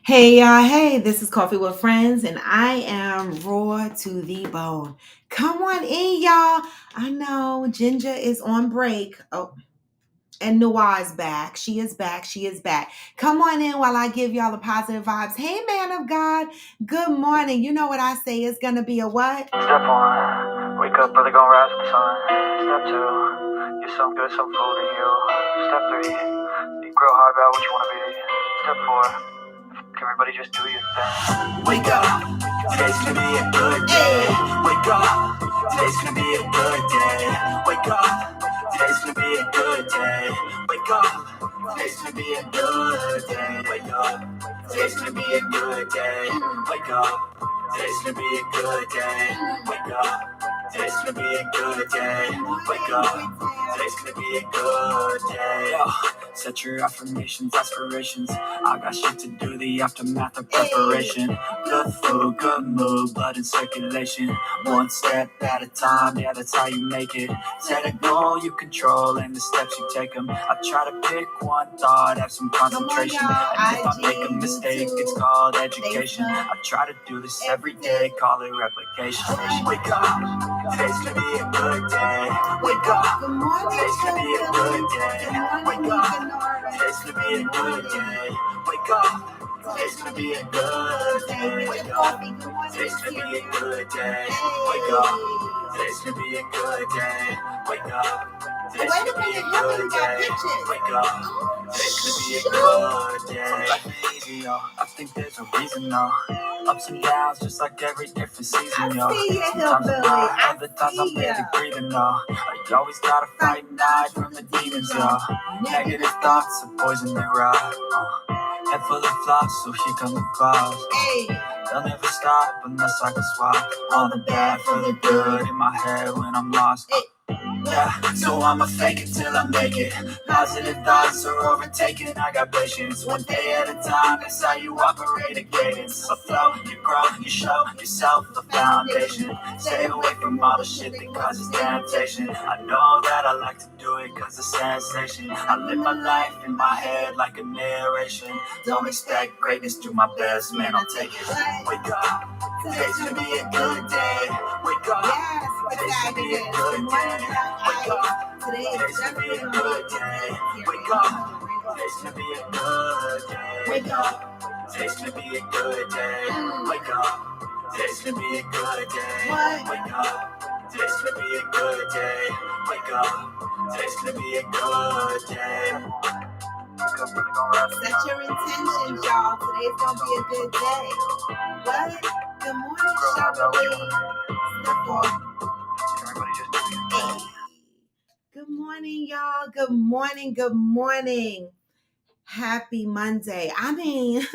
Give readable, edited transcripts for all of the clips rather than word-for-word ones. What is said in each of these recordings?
Hey y'all, hey, this is Coffee with Friends, and I am raw to the bone. Come on in, y'all. I know Ginger is on break. Oh, and Noah is back. She is back. She is back. Come on in while I give y'all the positive vibes. Hey, man of God. Good morning. You know what I say is going to be a what? Step one, wake up early, gonna rise with the sun. Step two, get some good, some food in you. Step three, think real hard about what you wanna be. Step four, everybody just do your thing. Wake up, today's gonna be a good day. Wake up, today's gonna be a good day. Wake up, today's gonna be a good day. Wake up, today's gonna be a good day. Wake up, today's gonna be a good day. Wake up. Today's gonna be a good day. Wake up. Today's gonna be a good day. Wake up. Today's gonna be a good day. Yo, set your affirmations, aspirations. I got shit to do, the aftermath of preparation. Good food, good mood, blood in circulation. One step at a time, yeah, that's how you make it. Set a goal you control and the steps you take them. I try to pick one thought, have some concentration. And if I make a mistake, it's called education. I try to do this every day, call it replication. Wake up, today's gonna be a good day. Wake up, today's gonna be a good day. Wake up, today's gonna be a good day. Wake up. Today's gonna be a good day. Wake up. Today's gonna be a good day. Wake up. Today's gonna be a good day. Wake up. Today's gonna be a good day. Wake up. Today's gonna be a good day. Life ain't easy, yo. I think there's a reason, though. Ups and downs, just like every different season, yo. Sometimes I'm high, other times I'm barely breathing, though. You always gotta fight and hide from the demons, yo. Negative thoughts are poison, they rot. Head full of flaws, so here come the clouds. They'll never stop unless I can swap all the bad for the good in my head when I'm lost. Yeah, so I'ma fake it till I make it. Positive thoughts are overtaken. I got patience, one day at a time. That's how you operate a cadence. A flow, you grow, you show yourself a foundation. Stay away from all the shit that causes temptation. I know that I like to do it cause it's sensation. I live my life in my head like a narration. Don't expect greatness, do my best, man, I'll take it. Wake up, today's gonna be a good day. Wake up, today's gonna be a good day. Wake up, today's gonna be a good day. Wake up, today's gonna be a good day. Wake up, today's gonna be a good day. Wake up, today's gonna be a good day. Wake up, today's gonna be a good day. Wake up, today's gonna be a good day. Set your intentions, y'all. Today's gonna be a good day. What? Good morning, Shirley. Hey. Good morning, y'all. Good morning. Good morning. Happy Monday. I mean,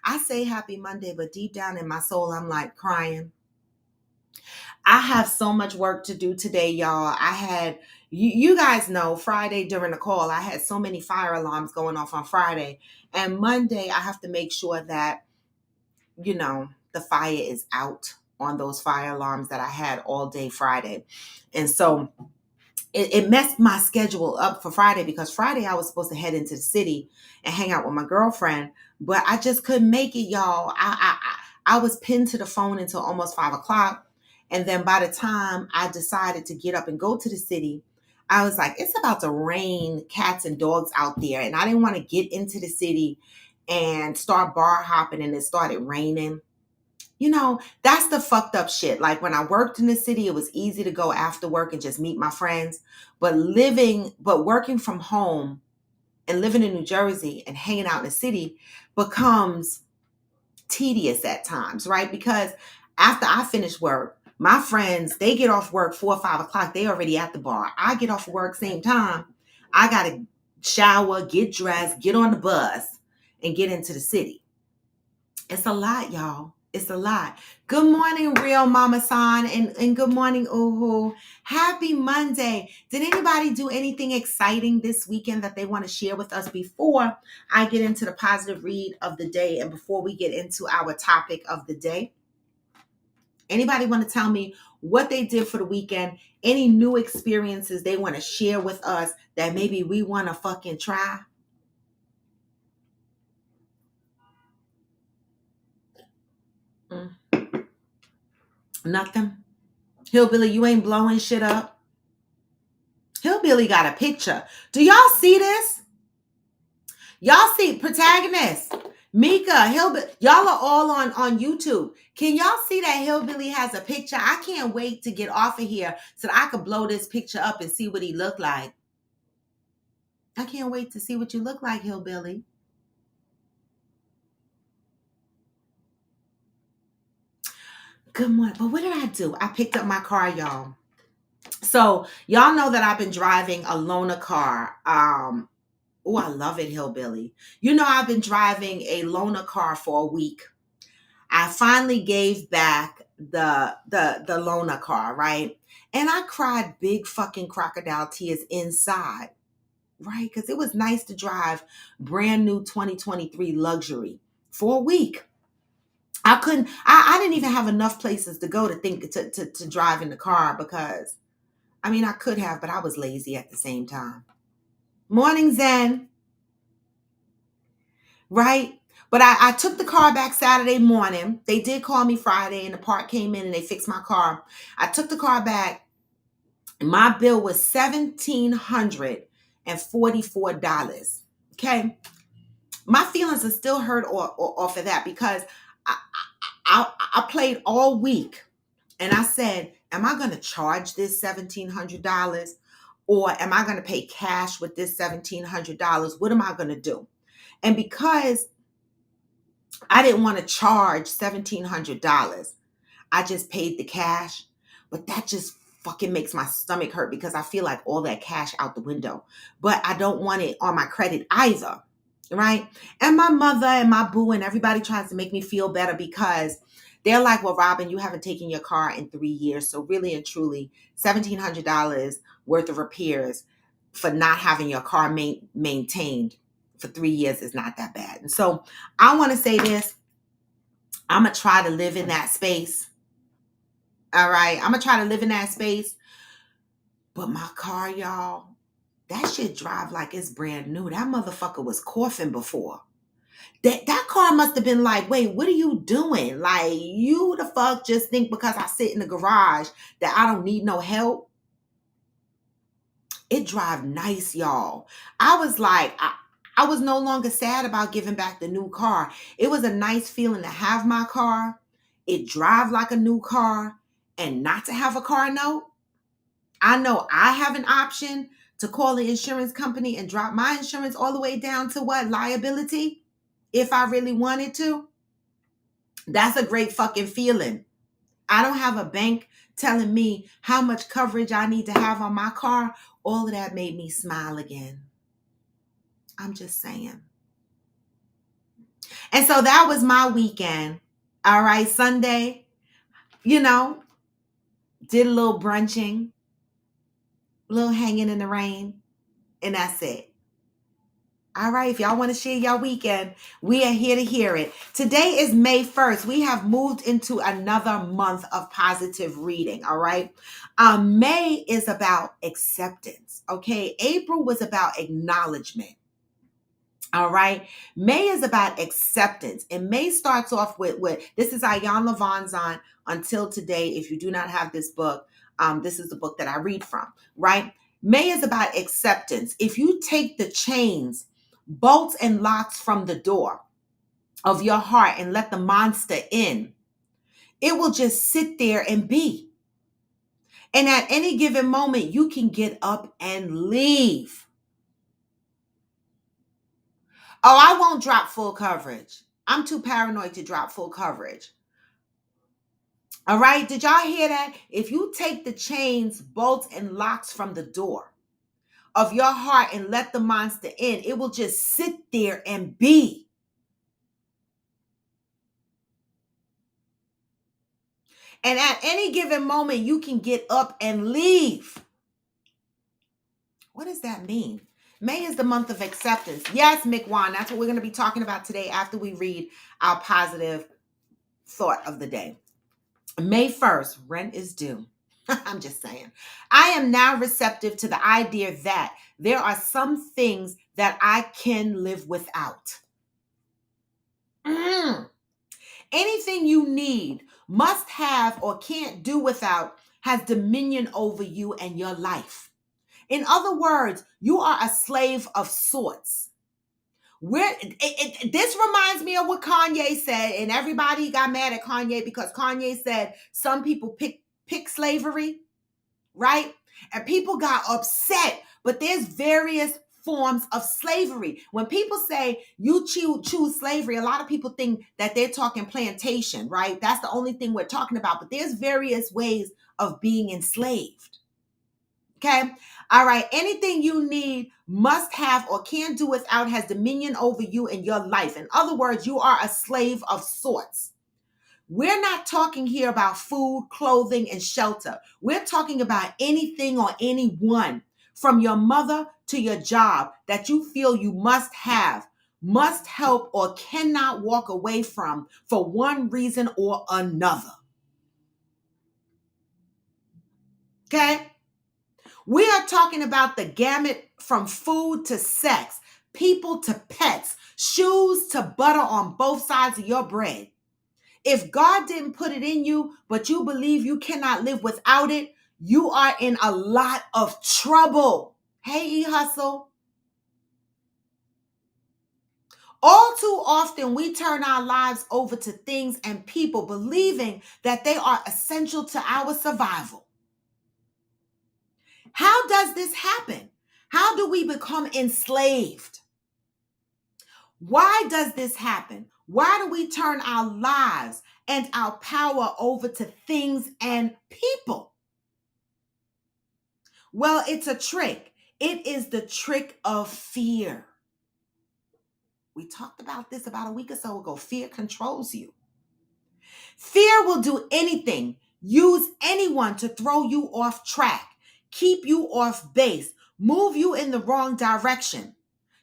I say happy Monday, but deep down in my soul, I'm like crying. I have so much work to do today, y'all. I had, you guys know, Friday during the call, I had so many fire alarms going off on Friday. And Monday, I have to make sure that, the fire is out on those fire alarms that I had all day Friday. And so it messed my schedule up for Friday because Friday I was supposed to head into the city and hang out with my girlfriend, but I just couldn't make it, y'all. I was pinned to the phone until almost 5 o'clock. And then by the time I decided to get up and go to the city, I was like, it's about to rain cats and dogs out there. And I didn't want to get into the city and start bar hopping and it started raining. That's the fucked up shit. Like when I worked in the city, it was easy to go after work and just meet my friends. But working from home and living in New Jersey and hanging out in the city becomes tedious at times, right? Because after I finish work, my friends, they get off work 4 or 5 o'clock. They already at the bar. I get off work same time. I got to shower, get dressed, get on the bus and get into the city. It's a lot, y'all. It's a lot. Good morning, Real Mama San, and good morning, Uhu. Happy Monday. Did anybody do anything exciting this weekend that they want to share with us before I get into the positive read of the day and before we get into our topic of the day? Anybody want to tell me what they did for the weekend? Any new experiences they want to share with us that maybe we want to fucking try? Nothing. Hillbilly, you ain't blowing shit up. Hillbilly got a picture. Do y'all see this? Y'all see protagonist, Mika, Hillbilly. Y'all are all on YouTube. Can y'all see that Hillbilly has a picture? I can't wait to get off of here so that I could blow this picture up and see what he looked like. I can't wait to see what you look like, Hillbilly. Good morning. But what did I do? I picked up my car, y'all. So y'all know that I've been driving a loaner car. Oh, I love it, Hillbilly. You know, I've been driving a loaner car for a week. I finally gave back the loaner car, right? And I cried big fucking crocodile tears inside, right? Because it was nice to drive brand new 2023 luxury for a week. I didn't even have enough places to go to think to drive in the car because I mean I could have, but I was lazy at the same time. Morning, Zen. Right? But I took the car back Saturday morning. They did call me Friday and the part came in and they fixed my car. I took the car back. My bill was $1,744. Okay. My feelings are still hurt off of that because I, I played all week and I said, am I going to charge this $1,700 or am I going to pay cash with this $1,700? What am I going to do? And because I didn't want to charge $1,700. I just paid the cash, but that just fucking makes my stomach hurt because I feel like all that cash out the window. But I don't want it on my credit either, right? And my mother and my boo and everybody tries to make me feel better because they're like, well, Robin, you haven't taken your car in 3 years. So really and truly, $1,700 worth of repairs for not having your car maintained for 3 years is not that bad. And so I want to say this. I'm going to try to live in that space. All right. I'm going to try to live in that space. But my car, y'all, that shit drive like it's brand new. That motherfucker was coughing before. That car must have been like, wait, what are you doing? Like, you the fuck just think because I sit in the garage that I don't need no help? It drive nice, y'all. I was like, I was no longer sad about giving back the new car. It was a nice feeling to have my car. It drive like a new car and not to have a car note. I know I have an option to call the insurance company and drop my insurance all the way down to what? Liability? If I really wanted to. That's a great fucking feeling. I don't have a bank telling me how much coverage I need to have on my car. All of that made me smile again. I'm just saying. And so that was my weekend. All right, Sunday, you know, did a little brunching, a little hanging in the rain, and that's it. All right, if y'all want to share your weekend, we are here to hear it. Today is May 1st. We have moved into another month of positive reading, all right? May is about acceptance, okay? April was about acknowledgement. All right. May is about acceptance. And May starts off with this is Ayan Levon's on Until Today. If you do not have this book, this is the book that I read from, right? May is about acceptance. If you take the chains, bolts, and locks from the door of your heart and let the monster in, it will just sit there and be. And at any given moment, you can get up and leave. Oh, I won't drop full coverage. I'm too paranoid to drop full coverage. All right. Did y'all hear that? If you take the chains, bolts, and locks from the door of your heart and let the monster in, it will just sit there and be. And at any given moment, you can get up and leave. What does that mean? May is the month of acceptance. Yes, Mick Wan, that's what we're going to be talking about today after we read our positive thought of the day. May 1st, rent is due. I'm just saying. I am now receptive to the idea that there are some things that I can live without. Anything you need, must have, or can't do without has dominion over you and your life. In other words, you are a slave of sorts. This reminds me of what Kanye said, and everybody got mad at Kanye because Kanye said some people pick slavery, right? And people got upset, but there's various forms of slavery. When people say you choose slavery, a lot of people think that they're talking plantation, right? That's the only thing we're talking about, but there's various ways of being enslaved. Okay. All right. Anything you need, must have, or can do without has dominion over you and your life. In other words, you are a slave of sorts. We're not talking here about food, clothing, and shelter. We're talking about anything or anyone, from your mother to your job, that you feel you must have, must help, or cannot walk away from for one reason or another. Okay? We are talking about the gamut from food to sex, people to pets, shoes to butter on both sides of your bread. If God didn't put it in you, but you believe you cannot live without it, you are in a lot of trouble. Hey, E-Hustle. All too often, we turn our lives over to things and people, believing that they are essential to our survival. How does this happen? How do we become enslaved? Why does this happen? Why do we turn our lives and our power over to things and people? Well, it's a trick. It is the trick of fear. We talked about this about a week or so ago. Fear controls you. Fear will do anything, use anyone to throw you off track, keep you off base, move you in the wrong direction.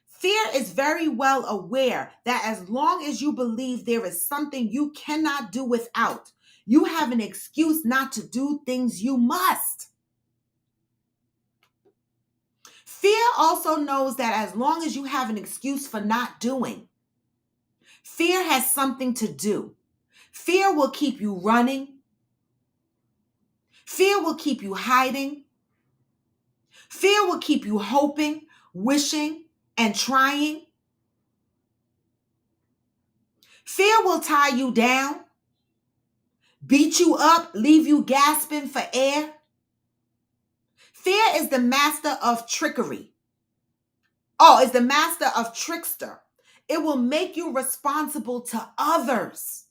Fear is very well aware that as long as you believe there is something you cannot do without, you have an excuse not to do things you must. Fear also knows that as long as you have an excuse for not doing, fear has something to do. Fear will keep you running. Fear will keep you hiding. Fear will keep you hoping, wishing, and trying. Fear will tie you down, beat you up, leave you gasping for air. Fear is the master of trickery. Oh, is the master of trickster. It will make you responsible to others.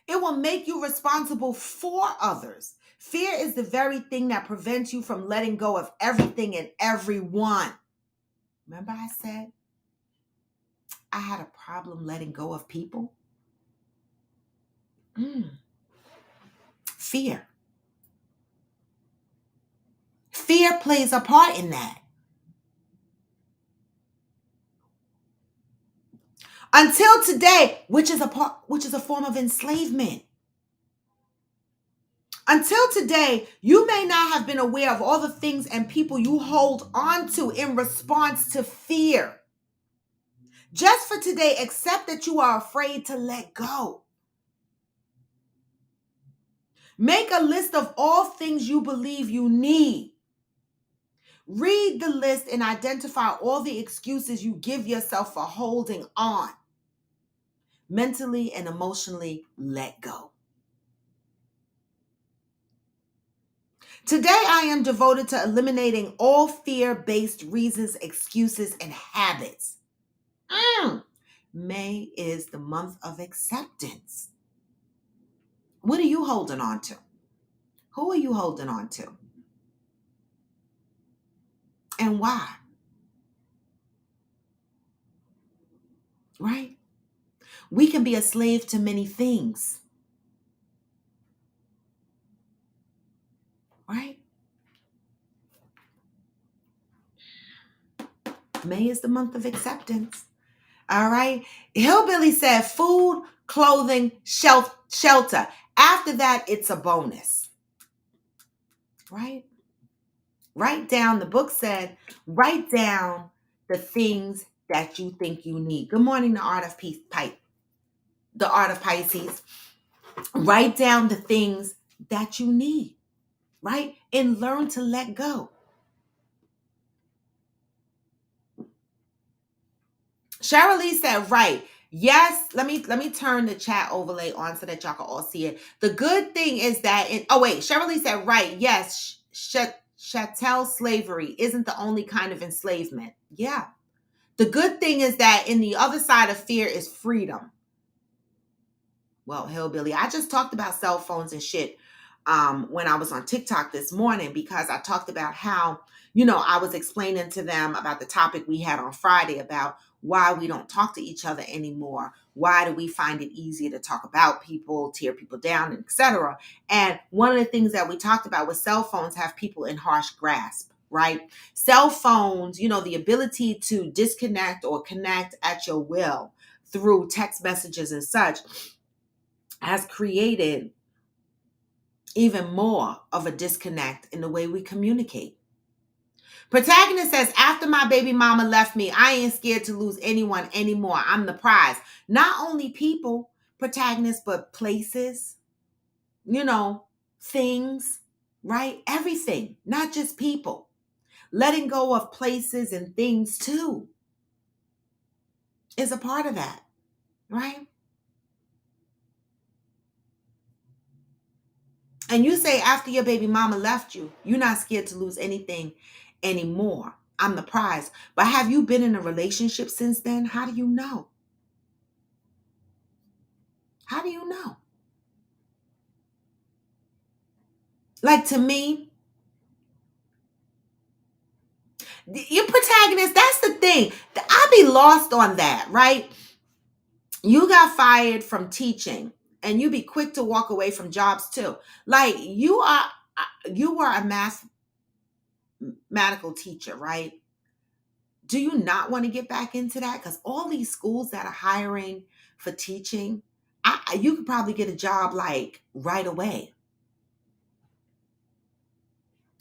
It will make you responsible for others. Fear is the very thing that prevents you from letting go of everything and everyone. Remember I said I had a problem letting go of people? Fear. Fear plays a part in that. Until today, which is a form of enslavement. Until today, you may not have been aware of all the things and people you hold on to in response to fear. Just for today, accept that you are afraid to let go. Make a list of all things you believe you need. Read the list and identify all the excuses you give yourself for holding on. Mentally and emotionally let go. Today, I am devoted to eliminating all fear-based reasons, excuses, and habits. May is the month of acceptance. What are you holding on to? Who are you holding on to? And why? Right? We can be a slave to many things. Right? May is the month of acceptance. All right. Hillbilly said food, clothing, shelter. After that, it's a bonus. Right? Write down, the book said, write down the things that you think you need. Good morning, the art of Pisces. Write down the things that you need, right? And learn to let go. Cheryl Lee said, right. Yes, let me turn the chat overlay on so that y'all can all see it. The good thing is that Cheryl Lee said, right. Yes, chattel slavery isn't the only kind of enslavement. Yeah. The good thing is that in the other side of fear is freedom. Well, hillbilly, I just talked about cell phones and shit when I was on TikTok this morning, because I talked about how, I was explaining to them about the topic we had on Friday about why we don't talk to each other anymore. Why do we find it easier to talk about people, tear people down, etc.? And one of the things that we talked about was cell phones have people in harsh grasp, right? Cell phones, the ability to disconnect or connect at your will through text messages and such has created even more of a disconnect in the way we communicate. Protagonist says, after my baby mama left me, I ain't scared to lose anyone anymore. I'm the prize. Not only people, protagonist, but places, things, right? Everything, not just people. Letting go of places and things too is a part of that, right? And you say after your baby mama left you, you're not scared to lose anything anymore. I'm the prize. But have you been in a relationship since then? How do you know? How do you know? Like, to me, your protagonist, that's the thing. I be lost on that, right? You got fired from teaching and you be quick to walk away from jobs too. Like, you were a mathematical teacher, right? Do you not want to get back into that? Because all these schools that are hiring for teaching, you could probably get a job like right away.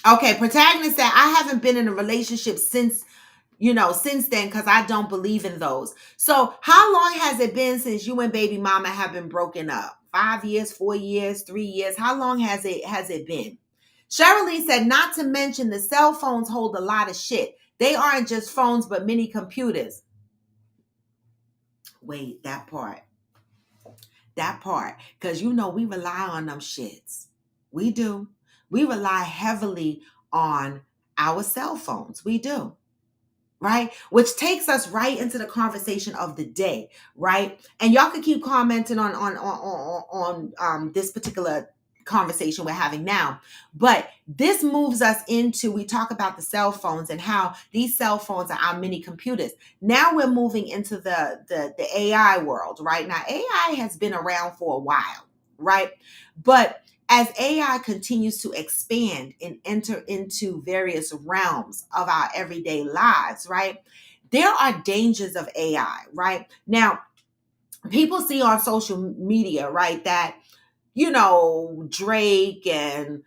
Okay, protagonist said, I haven't been in a relationship since then, because I don't believe in those. So how long has it been since you and baby mama have been broken up? 5 years, 4 years, 3 years? How long has it been? Cheryl Lee said, not to mention the cell phones hold a lot of shit. They aren't just phones, but mini computers. Wait, that part. Because we rely on them shits. We do. We rely heavily on our cell phones. We do. Right? Which takes us right into the conversation of the day, right? And y'all can keep commenting on this particular conversation we're having now. But this moves us into, we talk about the cell phones and how these cell phones are our mini computers. Now we're moving into the AI world, right? Now AI has been around for a while, right? But as AI continues to expand and enter into various realms of our everyday lives, right? There are dangers of AI, right? Now, people see on social media, right, that Drake and,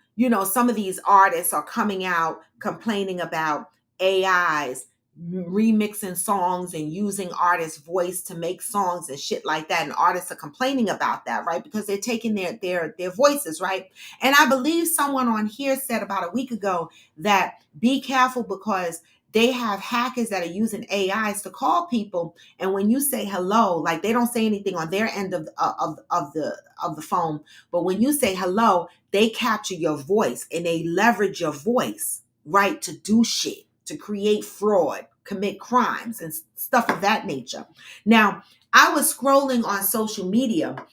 some of these artists are coming out complaining about AIs remixing songs and using artists' voice to make songs and shit like that. And artists are complaining about that, right? Because they're taking their voices, right? And I believe someone on here said about a week ago that be careful, because they have hackers that are using AIs to call people, and when you say hello, like, they don't say anything on their end of the phone, but when you say hello, they capture your voice and they leverage your voice, right, to do shit, to create fraud, commit crimes, and stuff of that nature. Now, I was scrolling on social media,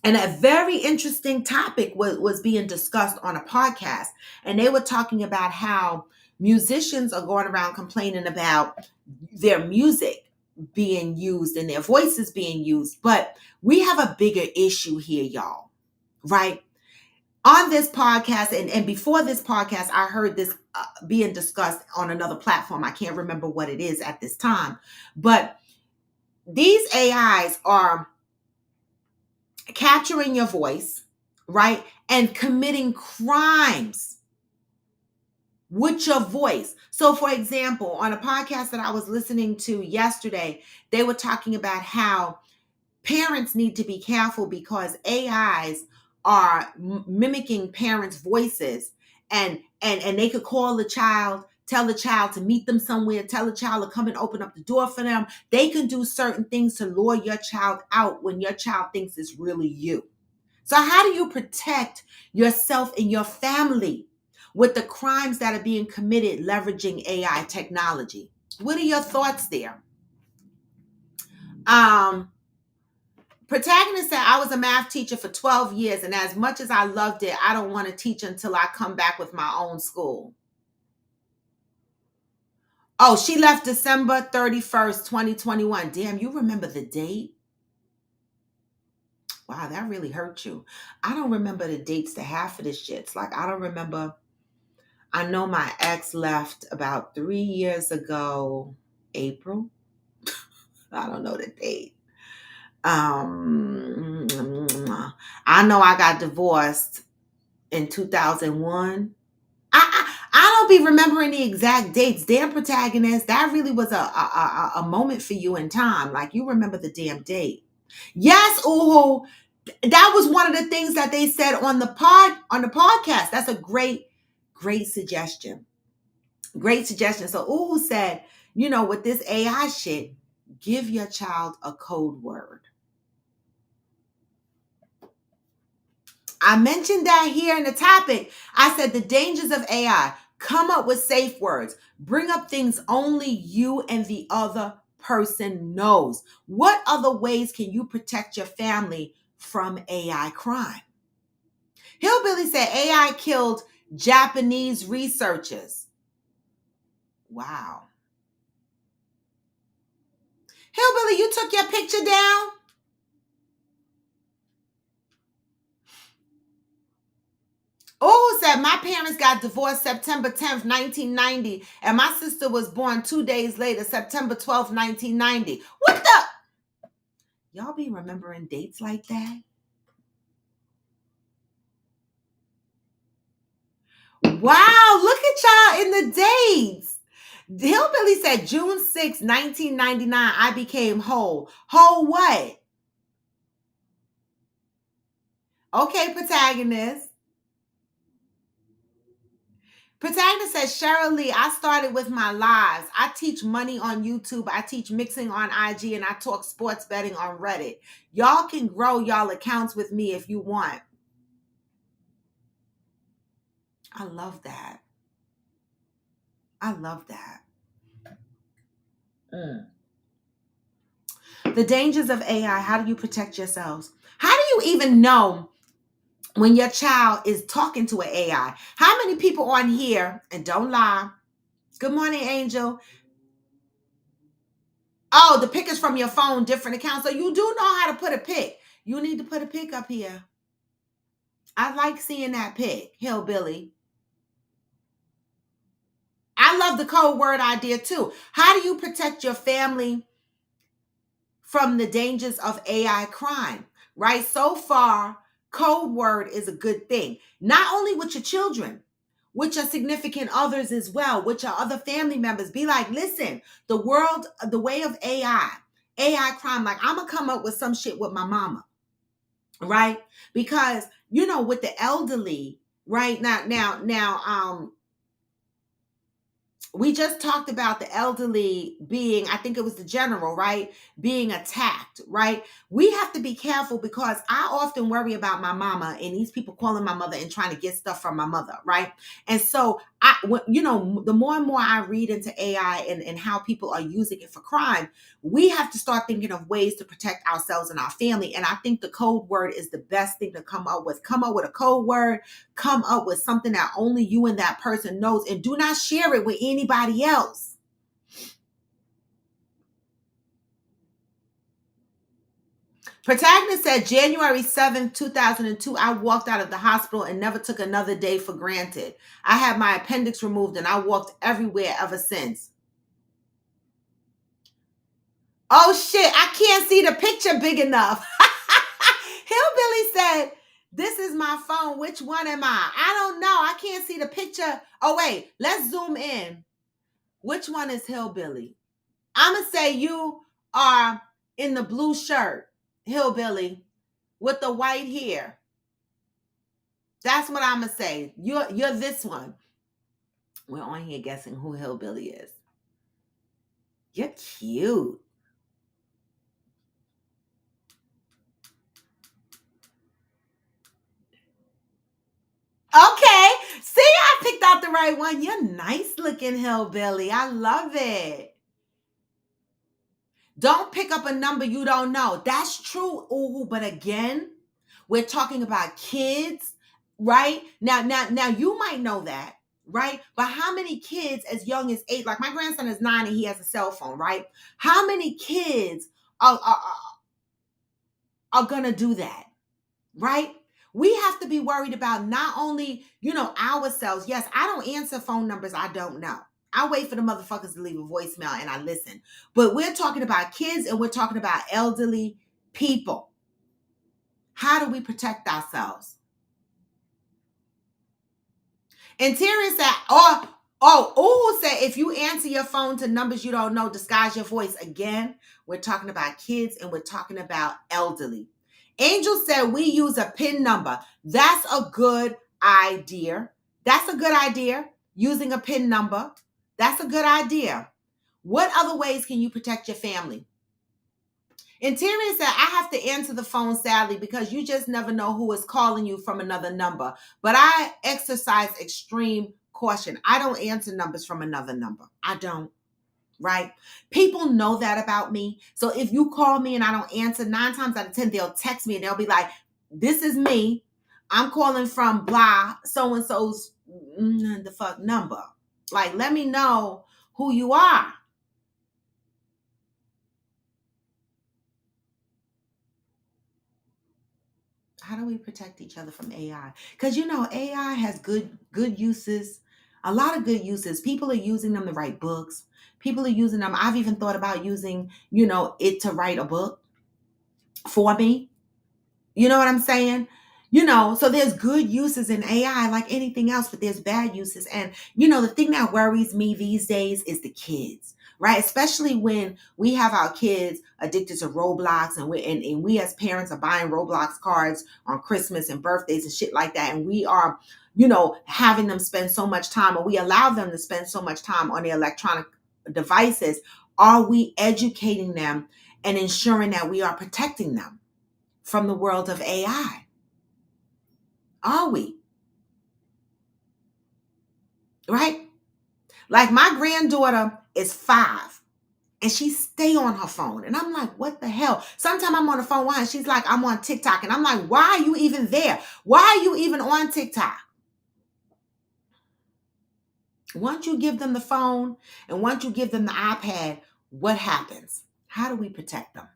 and a very interesting topic was being discussed on a podcast, and they were talking about how musicians are going around complaining about their music being used and their voices being used. But we have a bigger issue here, y'all, right? On this podcast, and before this podcast, I heard this being discussed on another platform. I can't remember what it is at this time, but these AIs are capturing your voice, right? And committing crimes with your voice. So, for example, on a podcast that I was listening to yesterday, they were talking about how Parents need to be careful because AIs are mimicking parents' voices, and they could call the child, tell the child to meet them somewhere, tell the child to come and open up the door for them. They can do certain things to lure your child out when your child thinks it's really you. So how do you protect yourself and your family with the crimes that are being committed leveraging AI technology? What are your thoughts there? Um, Protagonist said, I was a math teacher for 12 years, and as much as I loved it, I don't want to teach until I come back with my own school. Oh, she left December 31st, 2021. Damn, you remember the date? Wow, that really hurt you. I don't remember the dates to half of this shit. It's like, I don't remember. I know my ex left about 3 years ago, April. I don't know the date. I know I got divorced in 2001. I don't be remembering the exact dates. Damn, Protagonist, that really was a moment for you in time. Like, you remember the damn date. Yes, Uhu, that was one of the things that they said on the podcast. That's a great suggestion. Great suggestion. So Uhu said, with this AI shit, give your child a code word. I mentioned that here in the topic. I said the dangers of AI. Come up with safe words. Bring up things only you and the other person knows. What other ways can you protect your family from AI crime? Hillbilly said AI killed Japanese researchers. Wow. Hillbilly, you took your picture down? Oh, said my parents got divorced September 10th, 1990, and my sister was born 2 days later, September 12th, 1990. What the? Y'all be remembering dates like that? Wow, look at y'all in the dates. Hillbilly said June 6, 1999, I became whole. Whole what? Okay, Protagonist. Protagonist says, Cheryl Lee, I started with my lives. I teach money on YouTube. I teach mixing on IG, and I talk sports betting on Reddit. Y'all can grow y'all accounts with me if you want. I love that. I love that. The dangers of AI. How do you protect yourselves? How do you even know when your child is talking to an AI? How many people on here, and don't lie, good morning, Angel. Oh, the pic is from your phone, different accounts. So you do know how to put a pic. You need to put a pic up here. I like seeing that pic, Hillbilly. I love the code word idea too. How do you protect your family from the dangers of AI crime? Right? So far, code word is a good thing. Not only with your children, with your significant others as well, with your other family members. Be like, listen, the world, the way of AI crime, like I'm gonna come up with some shit with my mama, right? Because with the elderly, right now, we just talked about the elderly being, I think it was the general, right? Being attacked, right? We have to be careful because I often worry about my mama and these people calling my mother and trying to get stuff from my mother, right? And so the more and more I read into AI and how people are using it for crime, we have to start thinking of ways to protect ourselves and our family. And I think the code word is the best thing to come up with. Come up with a code word, come up with something that only you and that person knows, and do not share it with anybody else. Protagonist said January 7th, 2002, I walked out of the hospital and never took another day for granted. I had my appendix removed and I walked everywhere ever since. Oh shit, I can't see the picture big enough. Hillbilly said, this is my phone. Which one am I don't know. I can't see the picture. Oh, wait. Let's zoom in. Which one is Hillbilly? I'm going to say you are in the blue shirt. hillbilly with the white hair. That's what I'm gonna say. You're this one. We're on here guessing who hillbilly is. You're cute. Okay. See, I picked out the right one. You're nice looking hillbilly. I love it. Don't pick up a number you don't know. That's true. Ooh, but again, we're talking about kids, right? Now you might know that, right? But how many kids as young as 8, like my grandson is 9 and he has a cell phone, right? How many kids are gonna do that, right? We have to be worried about not only, ourselves. Yes, I don't answer phone numbers I don't know. I wait for the motherfuckers to leave a voicemail and I listen. But we're talking about kids and we're talking about elderly people. How do we protect ourselves? Interior said, who said if you answer your phone to numbers you don't know, disguise your voice. Again, we're talking about kids and we're talking about elderly. Angel said we use a PIN number. That's a good idea. That's a good idea. Using a PIN number. That's a good idea. What other ways can you protect your family? Interior said, I have to answer the phone sadly because you just never know who is calling you from another number. But I exercise extreme caution. I don't answer numbers from another number. I don't, right? People know that about me. So if you call me and I don't answer, 9 times out of 10, they'll text me and they'll be like, this is me. I'm calling from blah, so-and-so's the fuck number. Like, let me know who you are. How do we protect each other from AI? Because AI has good uses, a lot of good uses. People are using them to write books. People are using them. I've even thought about using, it to write a book for me. You know what I'm saying? So there's good uses in AI like anything else, but there's bad uses. And, the thing that worries me these days is the kids, right? Especially when we have our kids addicted to Roblox and we as parents are buying Roblox cards on Christmas and birthdays and shit like that. And we are, having them spend so much time, or we allow them to spend so much time on their electronic devices. Are we educating them and ensuring that we are protecting them from the world of AI? Are we? Right? Like my granddaughter is 5 and she stay on her phone. And I'm like, what the hell? Sometimes I'm on the phone with her and she's like, I'm on TikTok. And I'm like, why are you even there? Why are you even on TikTok? Once you give them the phone and once you give them the iPad, what happens? How do we protect them?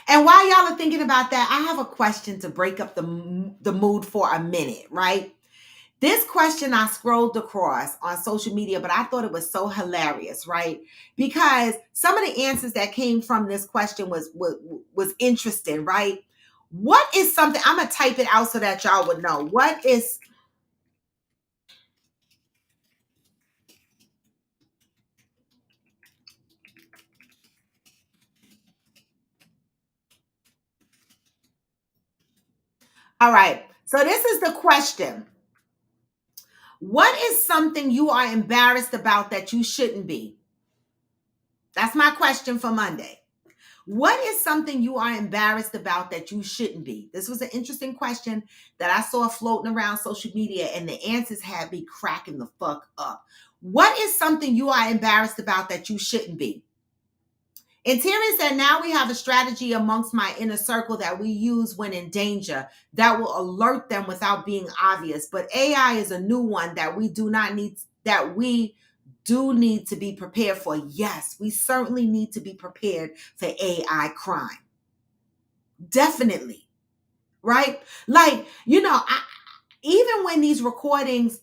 And while y'all are thinking about that, I have a question to break up the mood for a minute, right? This question I scrolled across on social media, but I thought it was so hilarious, right? Because some of the answers that came from this question was interesting, right? What is something, I'm going to type it out so that y'all would know. What is, all right. So this is the question. What is something you are embarrassed about that you shouldn't be? That's my question for Monday. What is something you are embarrassed about that you shouldn't be? This was an interesting question that I saw floating around social media, and the answers had me cracking the fuck up. What is something you are embarrassed about that you shouldn't be? Interior said, now we have a strategy amongst my inner circle that we use when in danger that will alert them without being obvious. But AI is a new one that we do need to be prepared for. Yes, we certainly need to be prepared for AI crime. Definitely. Right? Like, even when these recordings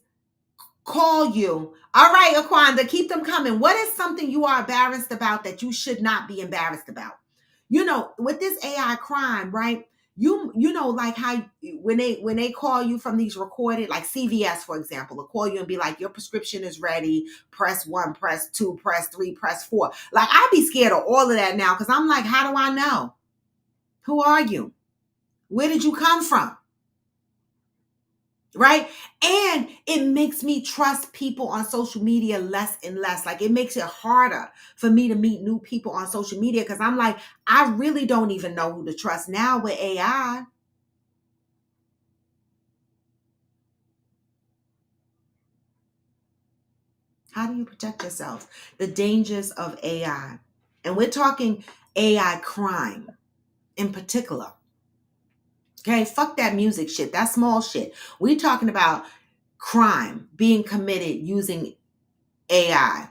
call you, all right, Aquanda, keep them coming. What is something you are embarrassed about that you should not be embarrassed about? With this AI crime, right? You know, like how when they call you from these recorded, like CVS, for example, will call you and be like, your prescription is ready, press 1, press 2, press 3, press 4. Like, I'd be scared of all of that now, because I'm like, how do I know? Who are you? Where did you come from? Right? And it makes me trust people on social media less and less. Like, it makes it harder for me to meet new people on social media, because I'm like, I really don't even know who to trust now with AI. How do you protect yourself? The dangers of AI. And we're talking AI crime in particular. Okay, fuck that music shit. That's small shit. We're talking about crime being committed using AI.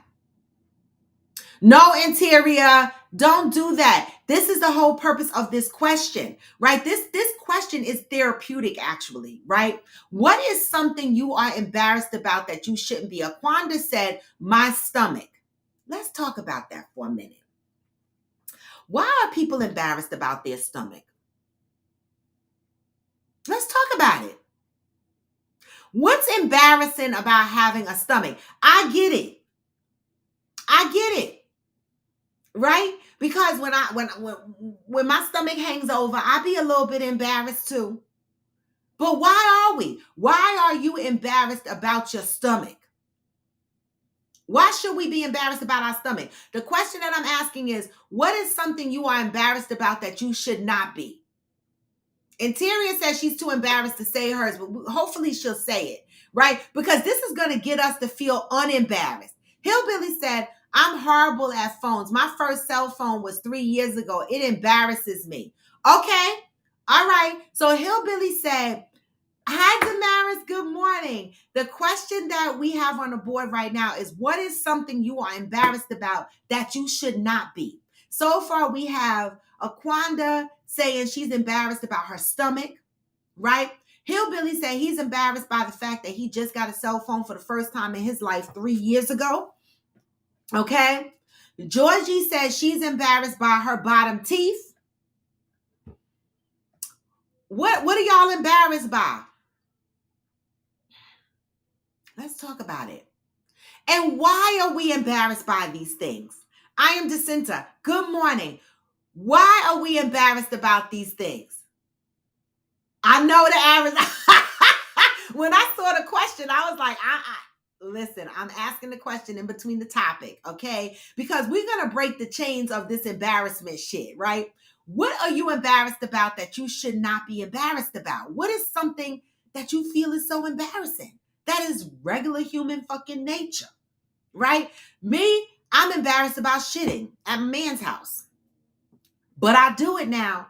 No interior. Don't do that. This is the whole purpose of this question, right? This question is therapeutic, actually, right? What is something you are embarrassed about that you shouldn't be? Aquanda said, my stomach. Let's talk about that for a minute. Why are people embarrassed about their stomach? Let's talk about it. What's embarrassing about having a stomach? I get it. I get it. Right? Because when my stomach hangs over, I be a little bit embarrassed too. But why are we? Why are you embarrassed about your stomach? Why should we be embarrassed about our stomach? The question that I'm asking is, what is something you are embarrassed about that you should not be? Interior says she's too embarrassed to say hers, but hopefully she'll say it, right? Because this is going to get us to feel unembarrassed. Hillbilly said, I'm horrible at phones. My first cell phone was 3 years ago. It embarrasses me. Okay. All right. So Hillbilly said, hi, Damaris. Good morning. The question that we have on the board right now is, what is something you are embarrassed about that you should not be? So far, we have Aquanda saying she's embarrassed about her stomach, right? Hillbilly said he's embarrassed by the fact that he just got a cell phone for the first time in his life 3 years ago. Okay. Georgie says she's embarrassed by her bottom teeth. What are y'all embarrassed by? Let's talk about it. And why are we embarrassed by these things? I am Jacinta. Good morning. Why are we embarrassed about these things? I know the average. When I saw the question, I was like, listen, I'm asking the question in between the topic, okay? Because we're going to break the chains of this embarrassment shit, right? What are you embarrassed about that you should not be embarrassed about? What is something that you feel is so embarrassing? That is regular human fucking nature, right? Me, I'm embarrassed about shitting at my man's house. But I do it now,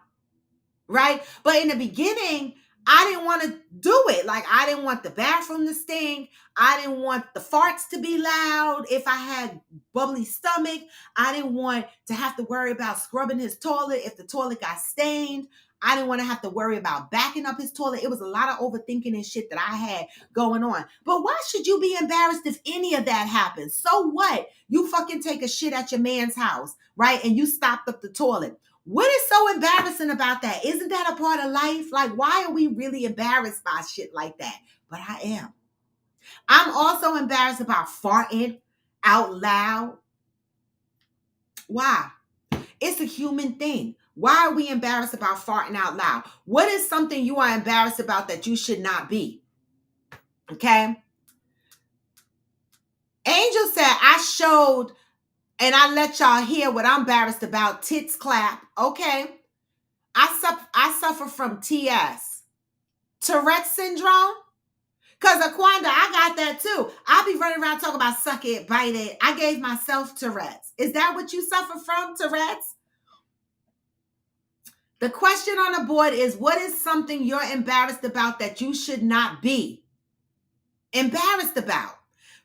right? But in the beginning, I didn't want to do it. Like, I didn't want the bathroom to stink. I didn't want the farts to be loud. If I had bubbly stomach, I didn't want to have to worry about scrubbing his toilet if the toilet got stained. I didn't want to have to worry about backing up his toilet. It was a lot of overthinking and shit that I had going on. But why should you be embarrassed if any of that happens? So what? You fucking take a shit at your man's house, right? And you stopped up the toilet. What is so embarrassing about that? Isn't that a part of life? Like, why are we really embarrassed by shit like that? But I am. I'm also embarrassed about farting out loud. Why? It's a human thing. Why are we embarrassed about farting out loud? What is something you are embarrassed about that you should not be? Okay. Angel said, I showed and I let y'all hear what I'm embarrassed about. Tits clap. Okay. I suffer from TS. Tourette syndrome? Because Aquanda, I got that too. I be running around talking about suck it, bite it. I gave myself Tourette's. Is that what you suffer from, Tourette's? The question on the board is, what is something you're embarrassed about that you should not be embarrassed about?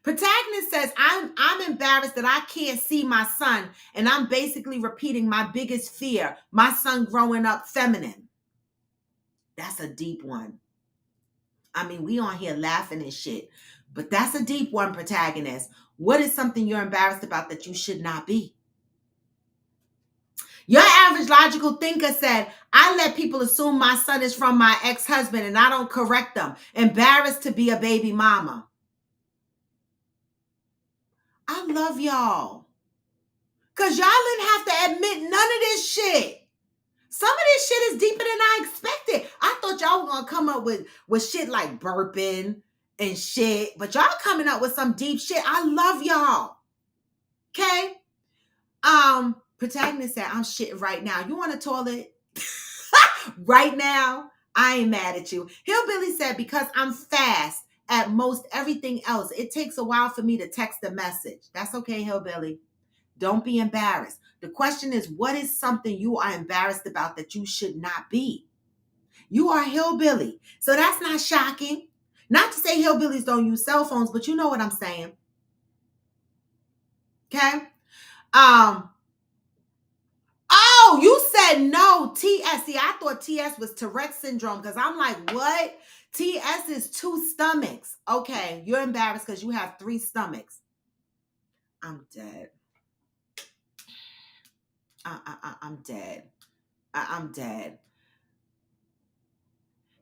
Protagonist says, I'm embarrassed that I can't see my son, and I'm basically repeating my biggest fear, my son growing up feminine. That's a deep one. I mean, we on here laughing and shit, but that's a deep one, Protagonist. What is something you're embarrassed about that you should not be? Your average average logical thinker said, I let people assume my son is from my ex-husband and I don't correct them. Embarrassed to be a baby mama. I love y'all. Because y'all didn't have to admit none of this shit. Some of this shit is deeper than I expected. I thought y'all were going to come up with shit like burping and shit. But y'all coming up with some deep shit. I love y'all. Okay? Protagonist said, I'm shitting right now. You want a toilet? Right now? I ain't mad at you. Hillbilly said, because I'm fast at most everything else, it takes a while for me to text a message. That's okay, Hillbilly. Don't be embarrassed. The question is, what is something you are embarrassed about that you should not be? You are Hillbilly. So that's not shocking. Not to say hillbillies don't use cell phones, but you know what I'm saying. Okay? Oh, you said no, TS. See, I thought TS was Tourette syndrome because I'm like, what? TS is 2 stomachs. Okay, you're embarrassed because you have 3 stomachs. I'm dead. I'm dead. I'm dead.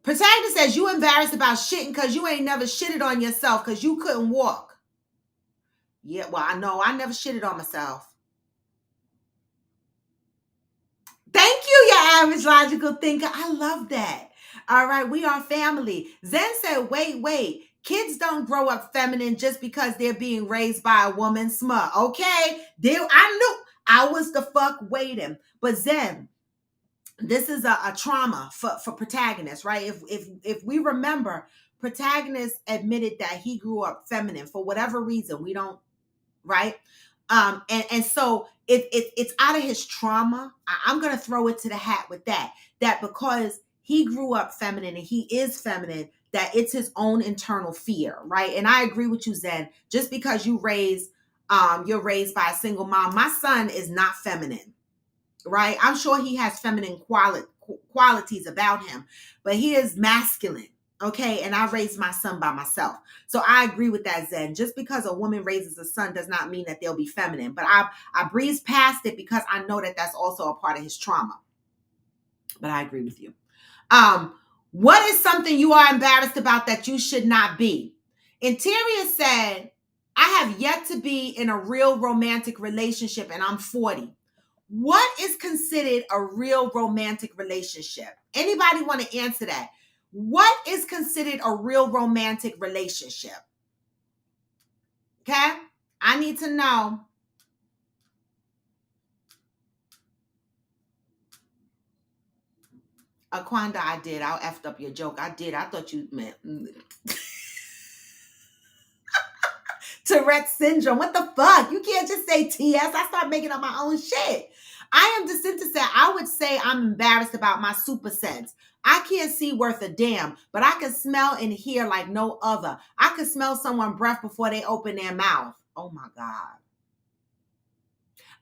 Protagonist says you embarrassed about shitting because you ain't never shitted on yourself because you couldn't walk. Yeah, well, I know. I never shitted on myself. Thank you, your average logical thinker. I love that. All right, we are family. Zen said, wait. Kids don't grow up feminine just because they're being raised by a woman. Smut. Okay? I knew I was the fuck waiting. But Zen, this is a trauma for protagonist, right? If we remember, protagonist admitted that he grew up feminine for whatever reason. We don't, right? And so it's out of his trauma. I'm gonna throw it to the hat with that because he grew up feminine and he is feminine, that it's his own internal fear, right? And I agree with you, Zen. Just because you're raised by a single mom, my son is not feminine, right? I'm sure he has feminine qualities about him, but he is masculine. Okay, and I raised my son by myself. So I agree with that, Zen. Just because a woman raises a son does not mean that they'll be feminine. But I breeze past it because I know that that's also a part of his trauma. But I agree with you. What is something you are embarrassed about that you should not be? Interior said, I have yet to be in a real romantic relationship and I'm 40. What is considered a real romantic relationship? Anybody want to answer that? What is considered a real romantic relationship? Okay? I need to know. Aquanda, I did. I effed up your joke. I did. I thought you meant Tourette syndrome. What the fuck? You can't just say TS. I start making up my own shit. I am DeCinta said, I would say I'm embarrassed about my super sense. I can't see worth a damn, but I can smell and hear like no other. I can smell someone's breath before they open their mouth. Oh my God.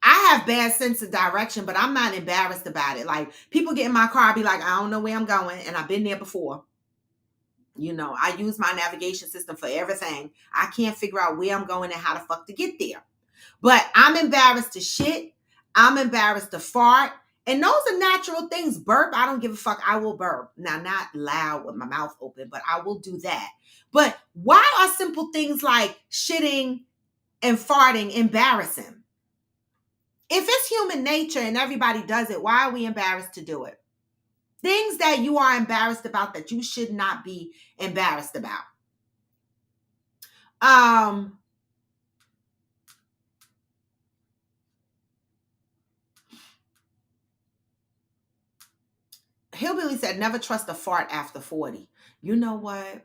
I have bad sense of direction, but I'm not embarrassed about it. Like people get in my car, I'll be like, I don't know where I'm going. And I've been there before. You know, I use my navigation system for everything. I can't figure out where I'm going and how the fuck to get there. But I'm embarrassed to shit. I'm embarrassed to fart. And those are natural things. Burp, I don't give a fuck. I will burp. Now, not loud with my mouth open, but I will do that. But why are simple things like shitting and farting embarrassing? If it's human nature and everybody does it, why are we embarrassed to do it? Things that you are embarrassed about that you should not be embarrassed about. Hillbilly said, never trust a fart after 40. You know what?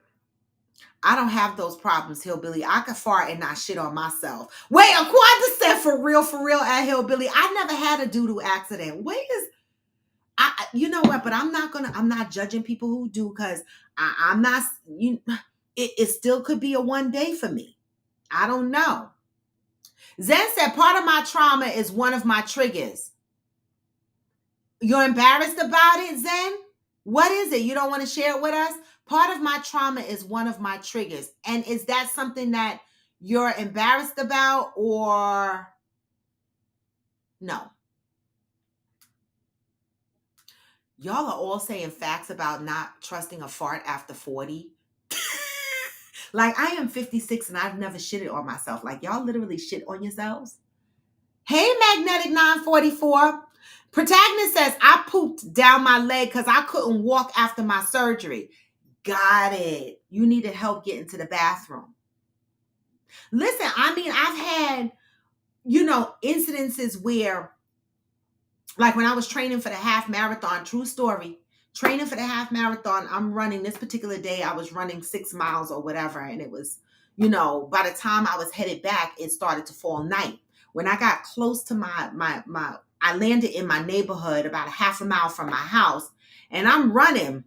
I don't have those problems, Hillbilly. I can fart and not shit on myself. Wait, Aquanda said for real, at Hillbilly. I never had a doo-doo accident. You know what? But I'm not judging people who do because I'm not, it still could be a one day for me. I don't know. Zen said, part of my trauma is one of my triggers. You're embarrassed about it, Zen? What is it? You don't want to share it with us? Part of my trauma is one of my triggers. And is that something that you're embarrassed about or no? Y'all are all saying facts about not trusting a fart after 40. Like, I am 56 and I've never shitted on myself. Like, y'all literally shit on yourselves. Hey, Magnetic 944. Protagonist says, I pooped down my leg because I couldn't walk after my surgery. Got it. You needed help getting to the bathroom. Listen, I mean, I've had, incidences where, like when I was training for the half marathon, true story, training for the half marathon, I'm running this particular day, I was running 6 miles or whatever. And it was, by the time I was headed back, it started to fall night. When I got close to I landed in my neighborhood about a half a mile from my house, and I'm running,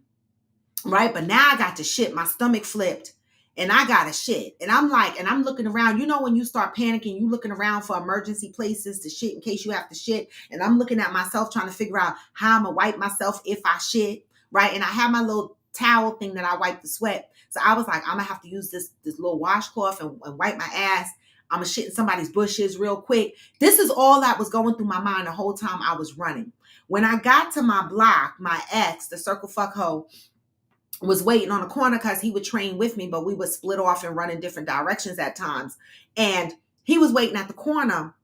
right? But now I got to shit. My stomach flipped and I got to shit. And I'm like, and I'm looking around. When you start panicking, you looking around for emergency places to shit in case you have to shit. And I'm looking at myself trying to figure out how I'm going to wipe myself if I shit, right? And I have my little towel thing that I wipe the sweat. So I was like, I'm going to have to use this little washcloth and wipe my ass. I'm going to shit in somebody's bushes real quick. This is all that was going through my mind the whole time I was running. When I got to my block, my ex, the circle fuck hoe, was waiting on a corner because he would train with me, but we would split off and run in different directions at times. And he was waiting at the corner.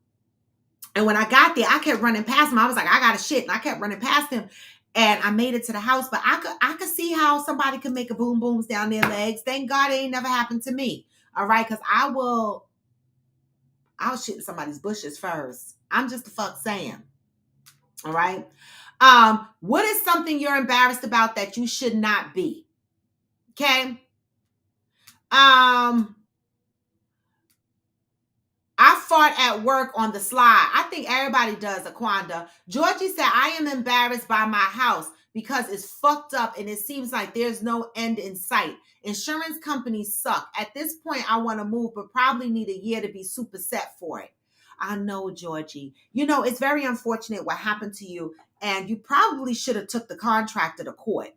And when I got there, I kept running past him. I was like, I got to shit. And I kept running past him. And I made it to the house. But I could see how somebody could make a boom booms down their legs. Thank God it ain't never happened to me. All right. Because I'll shit in somebody's bushes first. I'm just the fuck saying. All right. What is something you're embarrassed about that you should not be? Okay. I fart at work on the slide. I think everybody does, Aquanda. Georgie said, I am embarrassed by my house because it's fucked up and it seems like there's no end in sight. Insurance companies suck. At this point, I want to move, but probably need a year to be super set for it. I know, Georgie. It's very unfortunate what happened to you, and you probably should have took the contractor to court.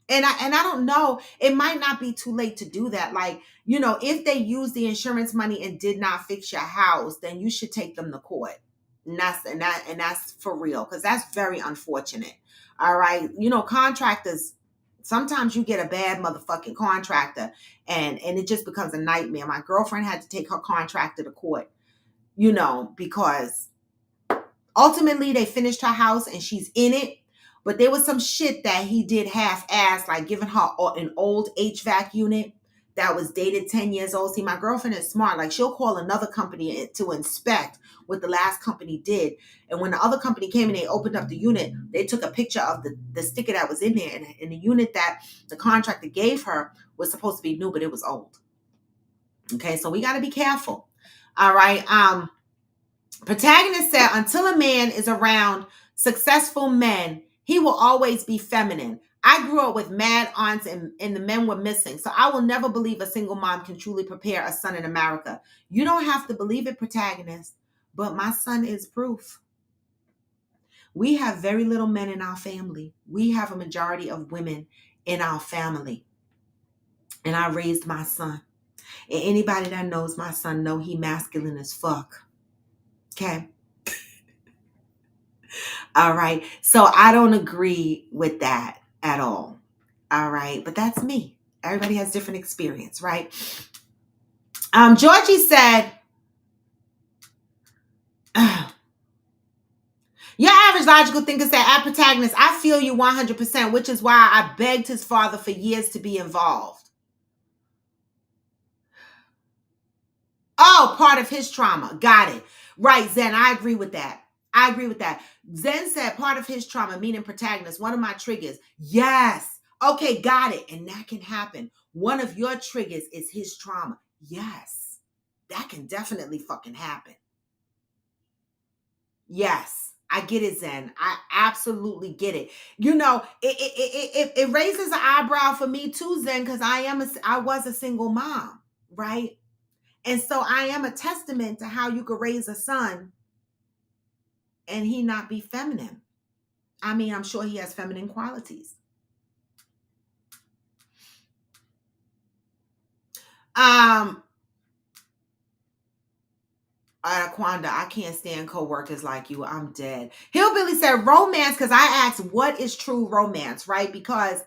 And I don't know, it might not be too late to do that. Like, if they use the insurance money and did not fix your house, then you should take them to court. And that's for real, because that's very unfortunate. All right. Contractors, sometimes you get a bad motherfucking contractor and it just becomes a nightmare. My girlfriend had to take her contractor to court, because ultimately they finished her house and she's in it. But there was some shit that he did half-ass, like giving her an old HVAC unit that was dated 10 years old. See, my girlfriend is smart. Like, she'll call another company to inspect what the last company did. And when the other company came and they opened up the unit, they took a picture of the sticker that was in there. And the unit that the contractor gave her was supposed to be new, but it was old. Okay, so we got to be careful. All right. Protagonist said, until a man is around successful men, he will always be feminine. I grew up with mad aunts and the men were missing. So I will never believe a single mom can truly prepare a son in America. You don't have to believe it, protagonist, but my son is proof. We have very little men in our family. We have a majority of women in our family. And I raised my son. And anybody that knows my son know he masculine as fuck. Okay? All right. So I don't agree with that at all. All right. But that's me. Everybody has different experience, right? Georgie said, your average logical thinker said, at protagonist, I feel you 100%, which is why I begged his father for years to be involved. Oh, part of his trauma. Got it. Right, Zen. I agree with that. Zen said part of his trauma, meaning protagonist, one of my triggers. Yes. Okay, got it. And that can happen. One of your triggers is his trauma. Yes. That can definitely fucking happen. Yes. I get it, Zen. I absolutely get it. It raises an eyebrow for me too, Zen, because I was a single mom, right? And so I am a testament to how you could raise a son and he not be feminine. I mean, I'm sure he has feminine qualities. Aquanda, I can't stand coworkers like you. I'm dead. Hillbilly said romance because I asked what is true romance, right? Because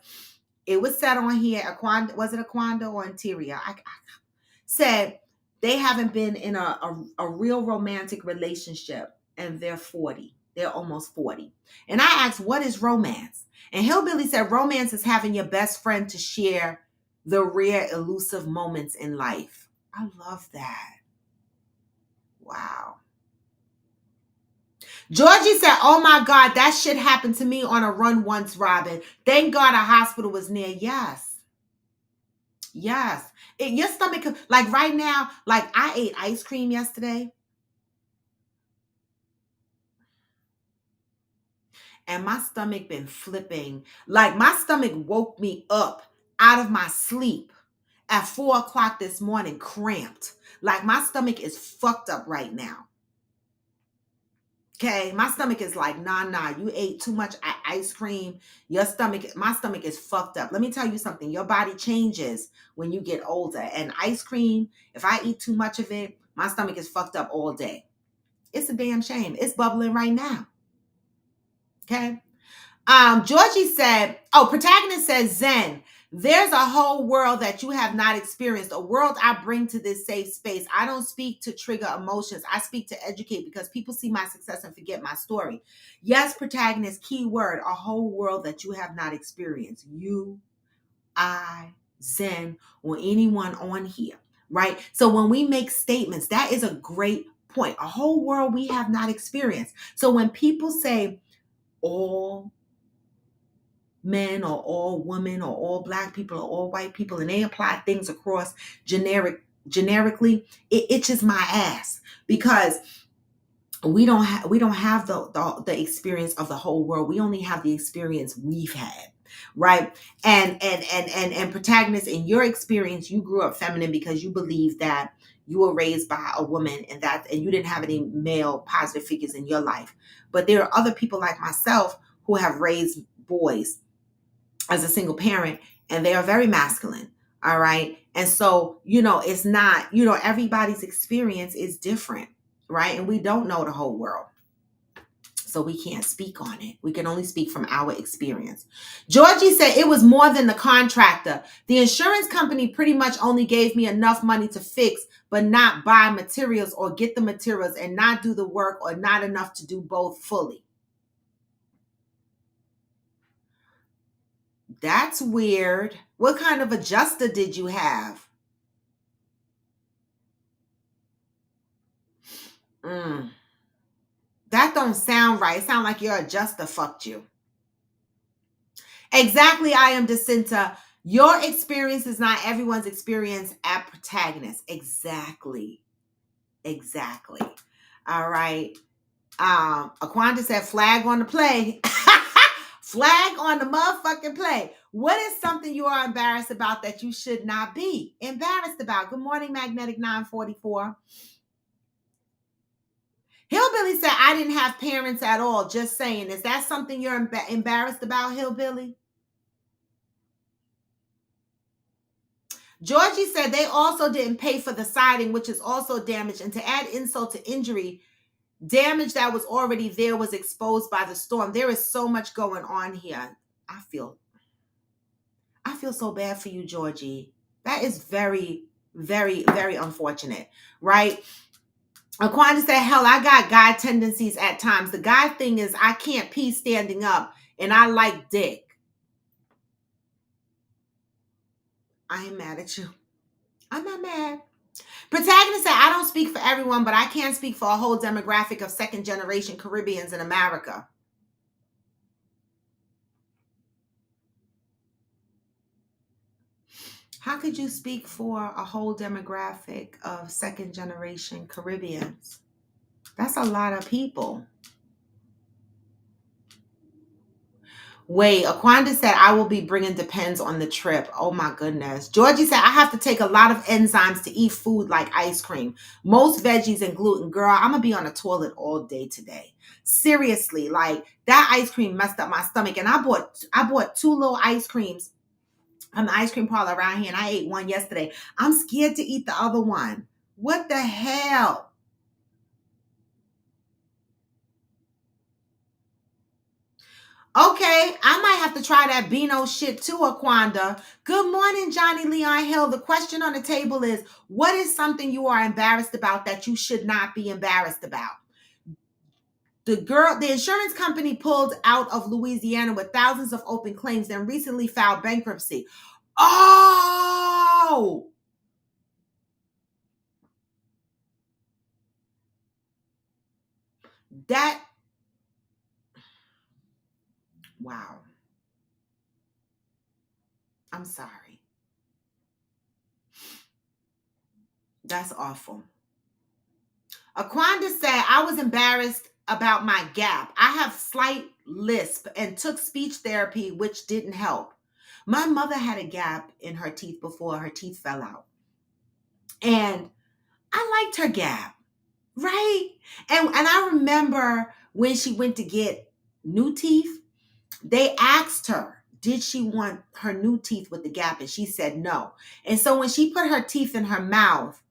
it was said on here, Aquanda, was it Aquanda or Interior? I said they haven't been in a real romantic relationship and they're 40. They're almost 40. And I asked, what is romance? And Hillbilly said romance is having your best friend to share the rare, elusive moments in life. I love that. Wow. Georgie said, oh my God, that shit happened to me on a run once, Robin. Thank God a hospital was near. Yes. Yes. Your stomach, like right now, like I ate ice cream yesterday and my stomach been flipping. Like my stomach woke me up out of my sleep at 4 o'clock this morning, cramped. Like my stomach is fucked up right now. Okay, my stomach is like, nah, you ate too much ice cream. My stomach is fucked up. Let me tell you something. Your body changes when you get older. And ice cream, if I eat too much of it, my stomach is fucked up all day. It's a damn shame. It's bubbling right now. Okay. Georgie said, protagonist says, Zen, there's a whole world that you have not experienced, a world I bring to this safe space. I don't speak to trigger emotions. I speak to educate because people see my success and forget my story. Yes, protagonist, key word, a whole world that you have not experienced. You, I, Zen, or anyone on here, right? So when we make statements, that is a great point. A whole world we have not experienced. So when people say all men or all women or all black people or all white people and they apply things across generically, it itches my ass because we don't have the experience of the whole world. We only have the experience we've had, right? And protagonist, in your experience, you grew up feminine because you believe that you were raised by a woman and you didn't have any male positive figures in your life. But there are other people like myself who have raised boys as a single parent and they are very masculine. All right. And so, it's not, everybody's experience is different, right? And we don't know the whole world. So we can't speak on it. We can only speak from our experience. Georgie said it was more than the contractor. The insurance company pretty much only gave me enough money to fix, but not buy materials or get the materials and not do the work or not enough to do both fully. That's weird. What kind of adjuster did you have? That don't sound right. It sound like your adjuster fucked you. Exactly, I am Jacinta. Your experience is not everyone's experience at protagonist. Exactly. All right. Aquanda said flag on the play. Flag on the motherfucking play. What is something you are embarrassed about that you should not be embarrassed about? Good morning, Magnetic 944. Hillbilly said, I didn't have parents at all. Just saying. Is that something you're embarrassed about, Hillbilly? Georgie said they also didn't pay for the siding, which is also damaged. And to add insult to injury, damage that was already there was exposed by the storm. There is so much going on here. I feel so bad for you, Georgie. That is very, very, very unfortunate, right? Aquanda said, hell, I got guy tendencies at times. The guy thing is I can't pee standing up and I like dick. I ain't mad at you. I'm not mad. Protagonist said, I don't speak for everyone, but I can speak for a whole demographic of second generation Caribbeans in America. How could you speak for a whole demographic of second generation Caribbeans? That's a lot of people. Wait, Aquanda said, I will be bringing depends on the trip. Oh my goodness. Georgie said, I have to take a lot of enzymes to eat food like ice cream. Most veggies and gluten. Girl, I'm going to be on the toilet all day today. Seriously, like that ice cream messed up my stomach. And I bought 2 little ice creams from the ice cream parlor around here and I ate one yesterday. I'm scared to eat the other one. What the hell? Okay, I might have to try that Beano shit too, Aquanda. Good morning, Johnny Leon Hill. The question on the table is, what is something you are embarrassed about that you should not be embarrassed about? The insurance company pulled out of Louisiana with thousands of open claims and recently filed bankruptcy. Oh, that, wow. I'm sorry. That's awful. Aquanda said, I was embarrassed about my gap. I have slight lisp and took speech therapy, which didn't help. My mother had a gap in her teeth before her teeth fell out. And I liked her gap, right? And I remember when she went to get new teeth, they asked her, did she want her new teeth with the gap? And she said no. And so when she put her teeth in her mouth,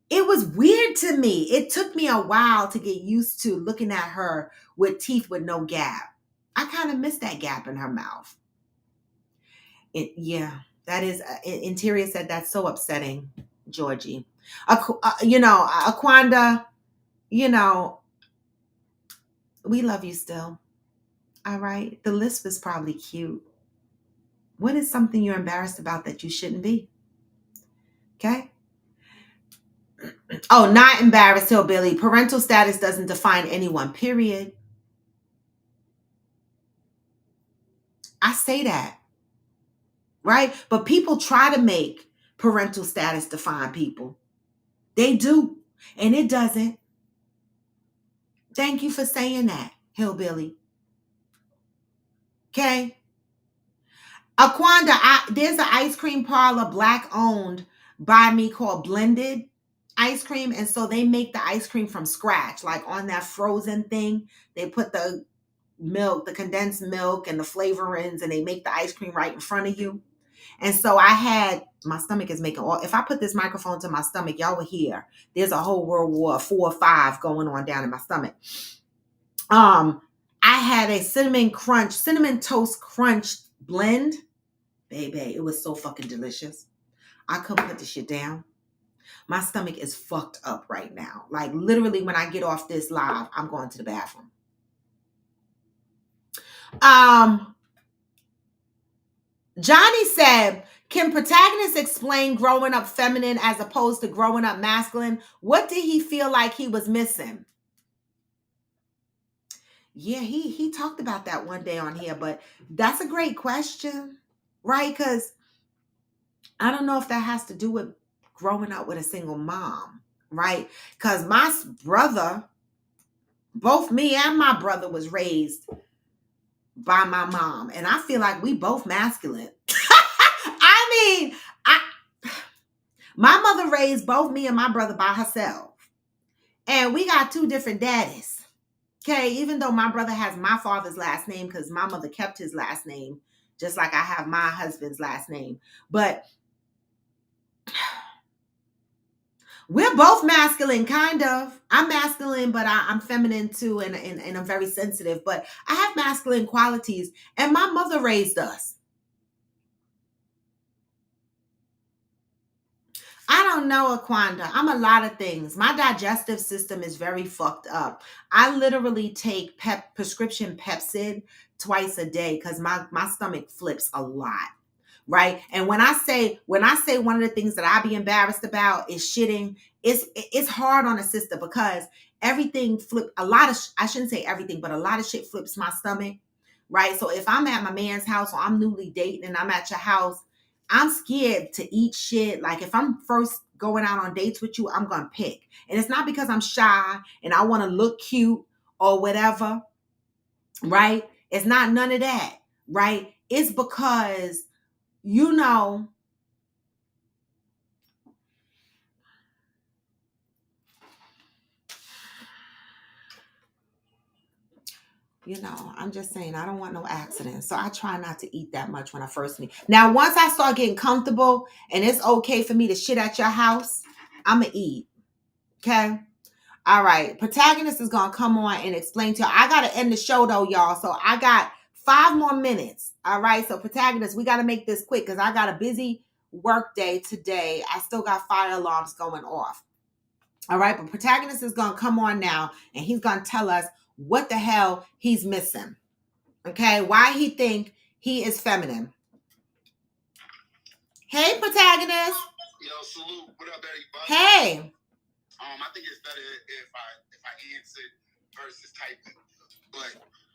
it was weird to me. It took me a while to get used to looking at her with teeth with no gap. I kind of missed that gap in her mouth. Yeah, that is, Interior said that's so upsetting, Georgie. Aquanda, you know, we love you still. All right. The list was probably cute. What is something you're embarrassed about that you shouldn't be? Okay. Oh, not embarrassed, Hillbilly. Parental status doesn't define anyone, period. I say that, right? But people try to make parental status define people. They do, and it doesn't. Thank you for saying that, Hillbilly. Okay. Aquanda, there's an ice cream parlor black owned by me called Blended Ice Cream. And so they make the ice cream from scratch, like on that frozen thing. They put the milk, the condensed milk and the flavorings, and they make the ice cream right in front of you. And so my stomach is making all, if I put this microphone to my stomach, y'all will hear there's a whole World War 4 or 5 going on down in my stomach. I had a cinnamon toast crunch blend. Baby, it was so fucking delicious. I couldn't put the shit down. My stomach is fucked up right now. Like literally when I get off this live, I'm going to the bathroom. Johnny said, can protagonists explain growing up feminine as opposed to growing up masculine? What did he feel like he was missing? Yeah, he talked about that one day on here, but that's a great question, right? Because I don't know if that has to do with growing up with a single mom, right? Because my brother, both me and my brother was raised by my mom, and I feel like we both masculine. I mean, my mother raised both me and my brother by herself, and we got two different daddies. Okay, even though my brother has my father's last name because my mother kept his last name, just like I have my husband's last name. But we're both masculine, kind of. I'm masculine, but I'm feminine too, and I'm very sensitive. But I have masculine qualities, and my mother raised us. I don't know, Aquanda. I'm a lot of things. My digestive system is very fucked up. I literally take prescription Pepcid twice a day because my stomach flips a lot. Right. And when I say one of the things that I be embarrassed about is shitting, it's hard on a sister because everything I shouldn't say everything, but a lot of shit flips my stomach. Right. So if I'm at my man's house or I'm newly dating and I'm at your house, I'm scared to eat shit. Like if I'm first going out on dates with you, I'm gonna pick. And it's not because I'm shy and I want to look cute or whatever. Right. It's not none of that. Right. It's because you know, I'm just saying, I don't want no accidents. So I try not to eat that much when I first meet. Now, once I start getting comfortable and it's okay for me to shit at your house, I'm going to eat. Okay? All right. Protagonist is going to come on and explain to you. I got to end the show though, y'all. So I got 5 more minutes. All right. So protagonist, we got to make this quick because I got a busy work day today. I still got fire alarms going off. All right. But protagonist is going to come on now and he's going to tell us what the hell he's missing. Okay. Why he think he is feminine. Hey, protagonist. Yo, salute. What up, everybody? Hey. I think it's better if I answer versus typing. But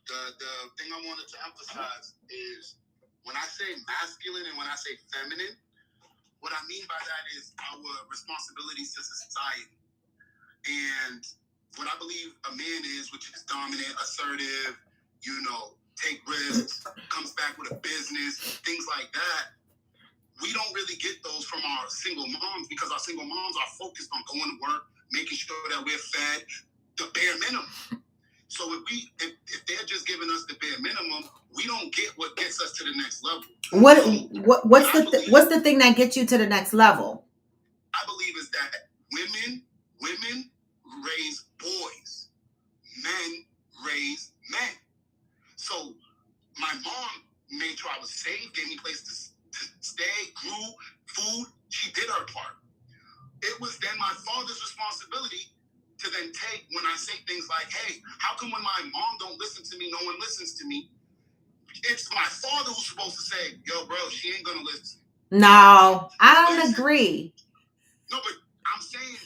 the thing I wanted to emphasize is when I say masculine and when I say feminine, what I mean by that is our responsibilities to society. And what I believe a man is, which is dominant, assertive, take risks, comes back with a business, things like that. We don't really get those from our single moms because our single moms are focused on going to work, making sure that we're fed, the bare minimum. So if they're just giving us the bare minimum, we don't get what gets us to the next level. What's the thing that gets you to the next level? I believe is that women raise boys, men raise men. So my mom made sure I was safe, gave me places to stay, grew food. She did her part. It was then my father's responsibility to then take when I say things like, hey, how come when my mom don't listen to me, no one listens to me? It's my father who's supposed to say, yo, bro, she ain't gonna listen. No, I don't agree. No, but I'm saying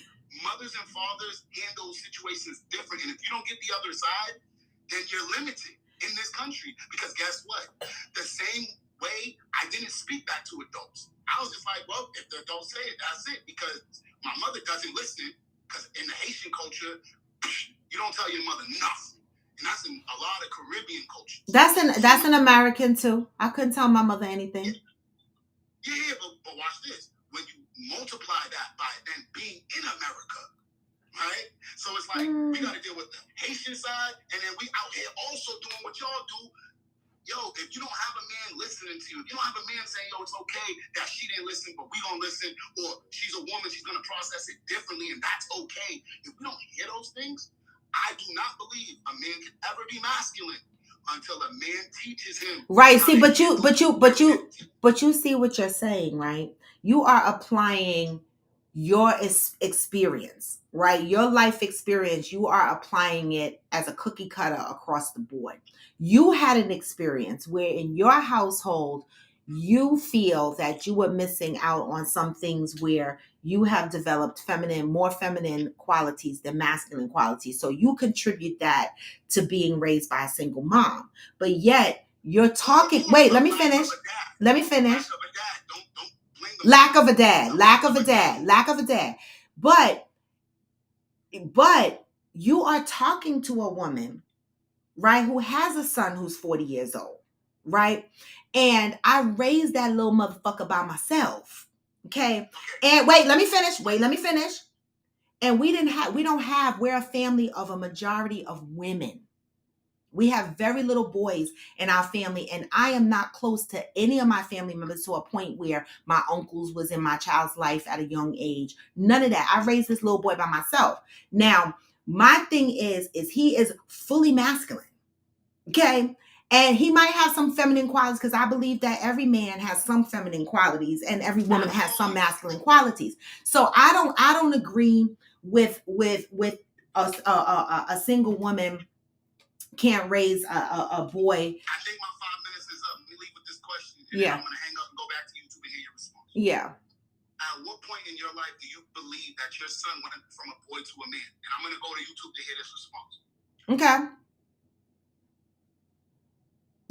mothers and fathers handle situations different. And if you don't get the other side, then you're limited in this country. Because guess what? The same way I didn't speak back to adults. I was just like, well, if the adults say it, that's it. Because my mother doesn't listen. Because in the Haitian culture, you don't tell your mother nothing. And that's in a lot of Caribbean cultures. That's an American too. I couldn't tell my mother anything. Yeah, but watch this. When you multiply that by then being in America, right? So it's like we got to deal with the Haitian side, and then we out here also doing what y'all do. Yo, if you don't have a man listening to you, if you don't have a man saying, yo, it's okay that she didn't listen, but we gonna listen, or she's a woman, she's gonna process it differently, and that's okay. If we don't hear those things, I do not believe a man can ever be masculine until a man teaches him. Right. See, but you see what you're saying, right? You are applying your experience, right? Your life experience, you are applying it as a cookie cutter across the board. You had an experience where in your household, you feel that you were missing out on some things where you have developed more feminine qualities than masculine qualities. So you contribute that to being raised by a single mom. But yet you're talking, wait, let me finish. Lack of a dad. But you are talking to a woman, right, who has a son who's 40 years old, right? And I raised that little motherfucker by myself. Okay. And wait, let me finish. And we're a family of a majority of women. We have very little boys in our family, and I am not close to any of my family members to a point where my uncles was in my child's life at a young age. None of that. I raised this little boy by myself. Now, my thing is he is fully masculine. Okay. And he might have some feminine qualities because I believe that every man has some feminine qualities and every woman has some masculine qualities. So I don't agree with a single woman can't raise a boy. I think my 5 minutes is up. Let me leave with this question. And yeah. I'm going to hang up and go back to YouTube and hear your response. Yeah. At what point in your life do you believe that your son went from a boy to a man? And I'm going to go to YouTube to hear this response. Okay.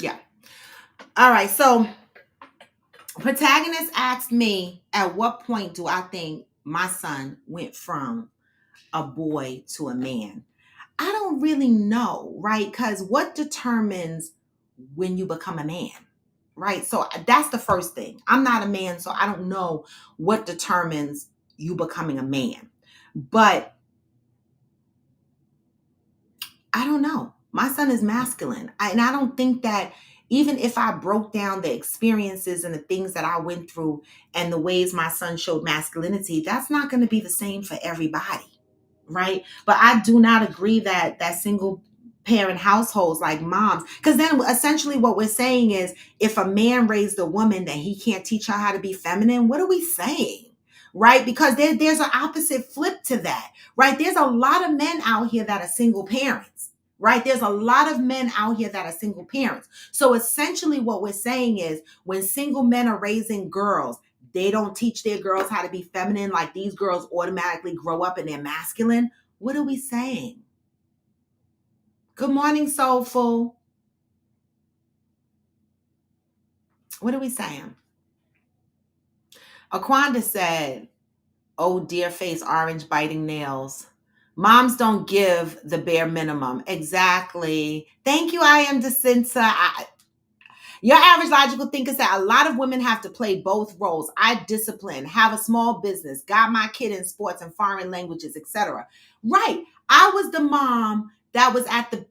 Yeah. All right. So protagonist asked me, at what point do I think my son went from a boy to a man? I don't really know, right? Because what determines when you become a man, right? So that's the first thing. I'm not a man, so I don't know what determines you becoming a man. But I don't know. My son is masculine. And I don't think that even if I broke down the experiences and the things that I went through and the ways my son showed masculinity, that's not going to be the same for everybody. Right. But I do not agree that single parent households like moms. Because then essentially what we're saying is if a man raised a woman that he can't teach her how to be feminine, what are we saying? Right? Because there's an opposite flip to that, right? There's a lot of men out here that are single parents, right? There's a lot of men out here that are single parents. So essentially what we're saying is when single men are raising girls, they don't teach their girls how to be feminine, like these girls automatically grow up and they're masculine. What are we saying? Good morning, Soulful. What are we saying? Aquanda said, oh, dear face, orange biting nails. Moms don't give the bare minimum. Exactly. Thank you, I am Jacinta. Your average logical thinker said a lot of women have to play both roles. I discipline, have a small business, got my kid in sports and foreign languages, etc. Right. I was the mom that was at the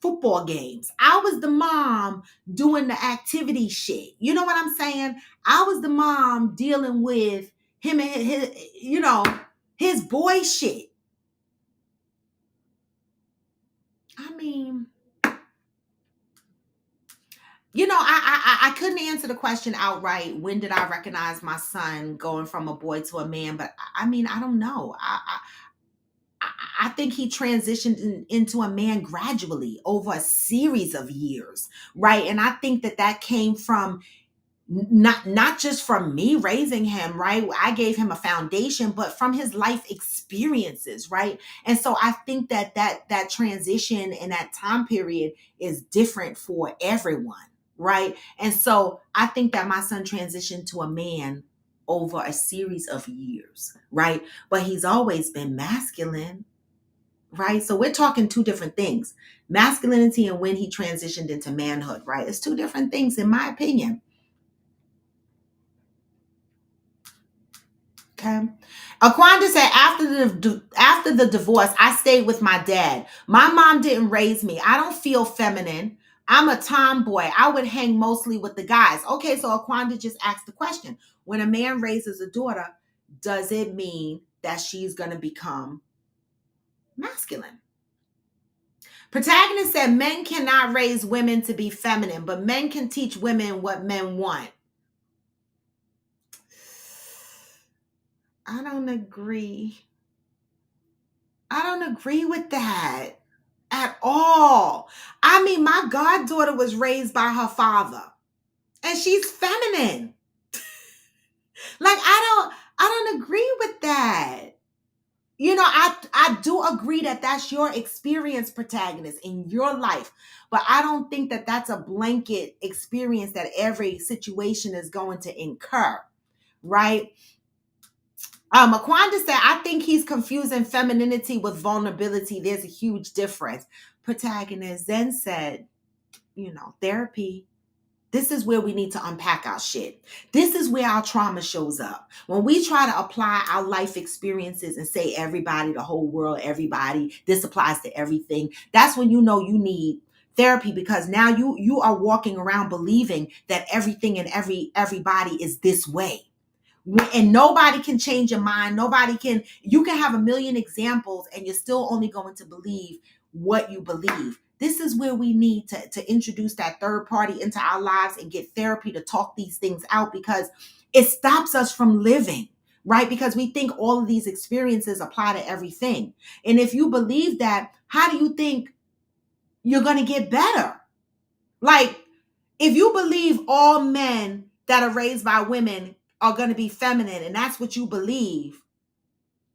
football games. I was the mom doing the activity shit. You know what I'm saying? I was the mom dealing with him and his boy shit. I mean, I couldn't answer the question outright. When did I recognize my son going from a boy to a man? But I mean, I don't know. I think he transitioned into a man gradually over a series of years, right? And I think that came from not just from me raising him, right? I gave him a foundation, but from his life experiences, right? And so I think that transition in that time period is different for everyone, right? And so I think that my son transitioned to a man over a series of years, right? But he's always been masculine, right? So we're talking two different things. Masculinity and when he transitioned into manhood, right? It's two different things in my opinion. Okay. Aquanda said, after the divorce, I stayed with my dad. My mom didn't raise me. I don't feel feminine. I'm a tomboy. I would hang mostly with the guys. Okay, so Aquanda just asked the question. When a man raises a daughter, does it mean that she's going to become masculine? Protagonist said, men cannot raise women to be feminine, but men can teach women what men want. I don't agree. I don't agree with that at all. I mean, my goddaughter was raised by her father and she's feminine. Like, I don't agree with that. I do agree that that's your experience, protagonist, in your life. But I don't think that that's a blanket experience that every situation is going to incur, right? Aquanda said, I think he's confusing femininity with vulnerability. There's a huge difference. Protagonist then said, therapy. This is where we need to unpack our shit. This is where our trauma shows up. When we try to apply our life experiences and say everybody, the whole world, everybody, this applies to everything. That's when you know you need therapy, because now you are walking around believing that everything and everybody is this way. And nobody can change your mind. You can have a million examples and you're still only going to believe what you believe. This is where we need to introduce that third party into our lives and get therapy to talk these things out, because it stops us from living, right? Because we think all of these experiences apply to everything. And if you believe that, how do you think you're going to get better? Like, if you believe all men that are raised by women are going to be feminine and that's what you believe,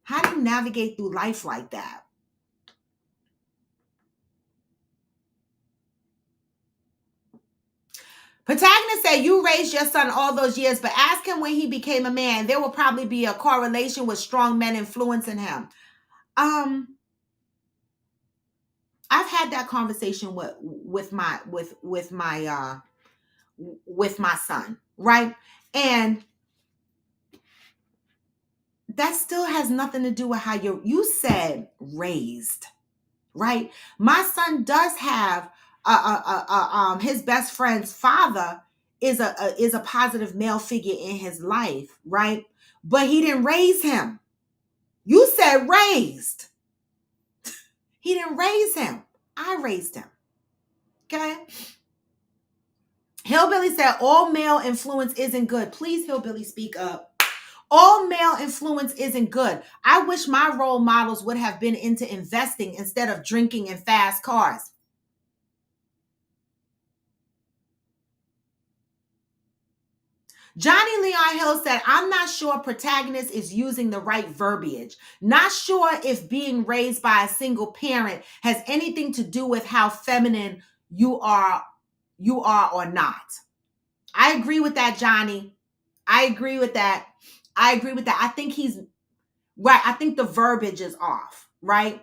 how do you navigate through life like that? Protagonist said, you raised your son all those years, but ask him when he became a man. There will probably be a correlation with strong men influencing him. I've had that conversation with my son, right? And that still has nothing to do with how you said raised, right? My son does have his best friend's father is a positive male figure in his life, right? But he didn't raise him. You said raised. He didn't raise him. I raised him. Okay? Hillbilly said all male influence isn't good. Please, Hillbilly, speak up. All male influence isn't good. I wish my role models would have been into investing instead of drinking and fast cars. Johnny Leon Hill said, I'm not sure protagonist is using the right verbiage. Not sure if being raised by a single parent has anything to do with how feminine you are or not. I agree with that, Johnny. I agree with that. I think he's right. I think the verbiage is off, right?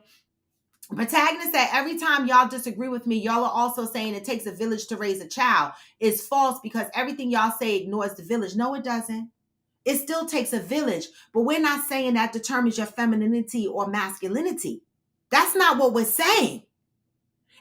Protagonist said, every time y'all disagree with me, y'all are also saying it takes a village to raise a child. It's false because everything y'all say ignores the village. No, it doesn't. It still takes a village, but we're not saying that determines your femininity or masculinity. That's not what we're saying.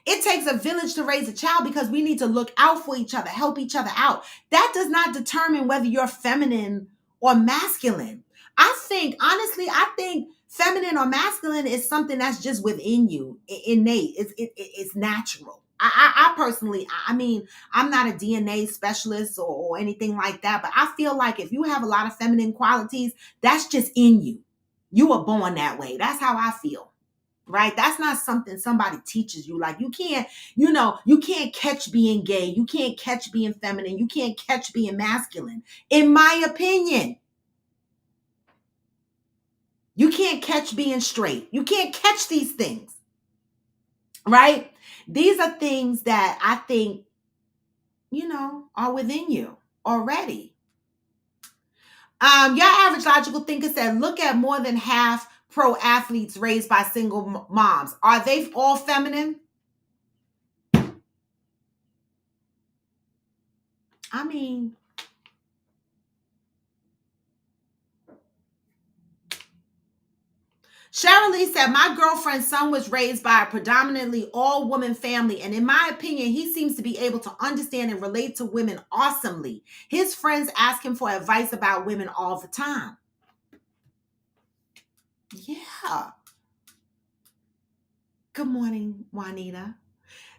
It takes a village to raise a child because we need to look out for each other, help each other out. That does not determine whether you're feminine or masculine. Honestly, I think feminine or masculine is something that's just within you, innate. It's natural. I personally, I mean, I'm not a DNA specialist or anything like that, but I feel like if you have a lot of feminine qualities, that's just in you. You were born that way. That's how I feel. Right? That's not something somebody teaches you. Like you can't catch being gay. You can't catch being feminine. You can't catch being masculine. In my opinion, you can't catch being straight. You can't catch these things. Right? These are things that I think, are within you already. Your average logical thinker said, look at more than half pro athletes raised by single moms. Are they all feminine? I mean, Cheryl Lee said, my girlfriend's son was raised by a predominantly all-woman family, and in my opinion, he seems to be able to understand and relate to women awesomely. His friends ask him for advice about women all the time. Yeah. Good morning, Juanita.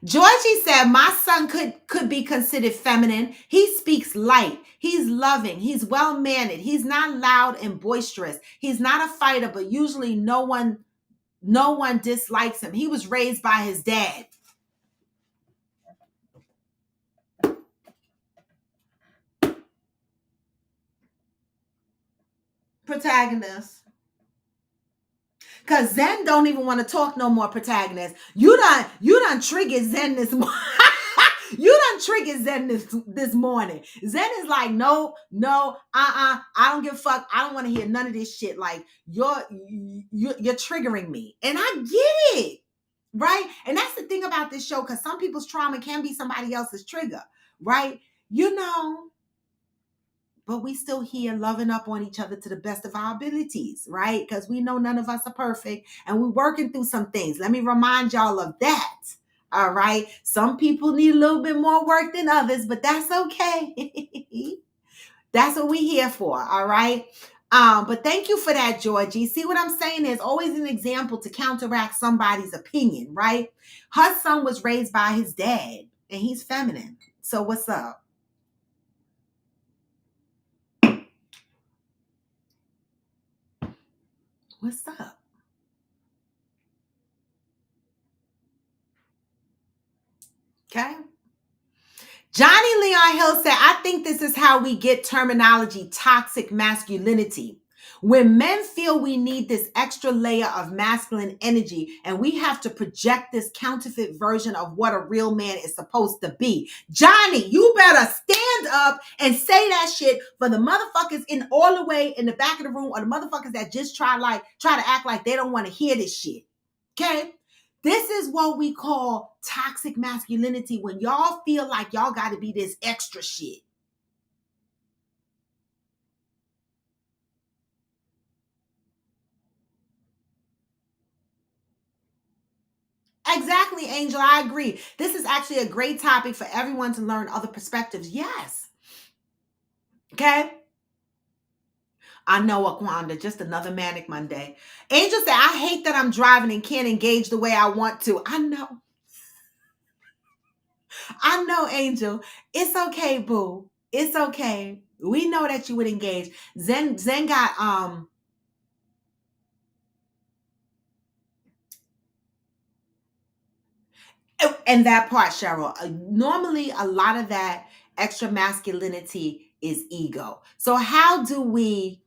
Georgie said, my son could be considered feminine. He speaks light. He's loving. He's well-mannered. He's not loud and boisterous. He's not a fighter, but usually no one dislikes him. He was raised by his dad. Protagonist. Because Zen don't even want to talk no more, protagonist. You done triggered Zen this morning. You done triggered Zen this morning. Zen is like, no, I don't give a fuck. I don't want to hear none of this shit. Like, you're triggering me. And I get it. Right? And that's the thing about this show, because some people's trauma can be somebody else's trigger. Right? But we still here loving up on each other to the best of our abilities, right? Because we know none of us are perfect and we're working through some things. Let me remind y'all of that. All right. Some people need a little bit more work than others, but that's okay. That's what we're here for. All right. But thank you for that, Georgie. See what I'm saying? There's always an example to counteract somebody's opinion, right? Her son was raised by his dad and he's feminine. So what's up? What's up? Okay. Johnny Leon Hill said, I think this is how we get terminology toxic masculinity. When men feel we need this extra layer of masculine energy and we have to project this counterfeit version of what a real man is supposed to be. Johnny, you better stand up and say that shit for the motherfuckers in all the way in the back of the room, or the motherfuckers that just try to act like they don't want to hear this shit. Okay? This is what we call toxic masculinity, when y'all feel like y'all got to be this extra shit. Exactly, Angel. I agree. This is actually a great topic for everyone to learn other perspectives. Yes. Okay. I know, Aquanda, just another manic Monday. Angel said, I hate that I'm driving and can't engage the way I want to. I know. I know, Angel. It's okay, boo. It's okay. We know that you would engage. Zen got and that part, Cheryl. Normally a lot of that extra masculinity is ego. So how do we,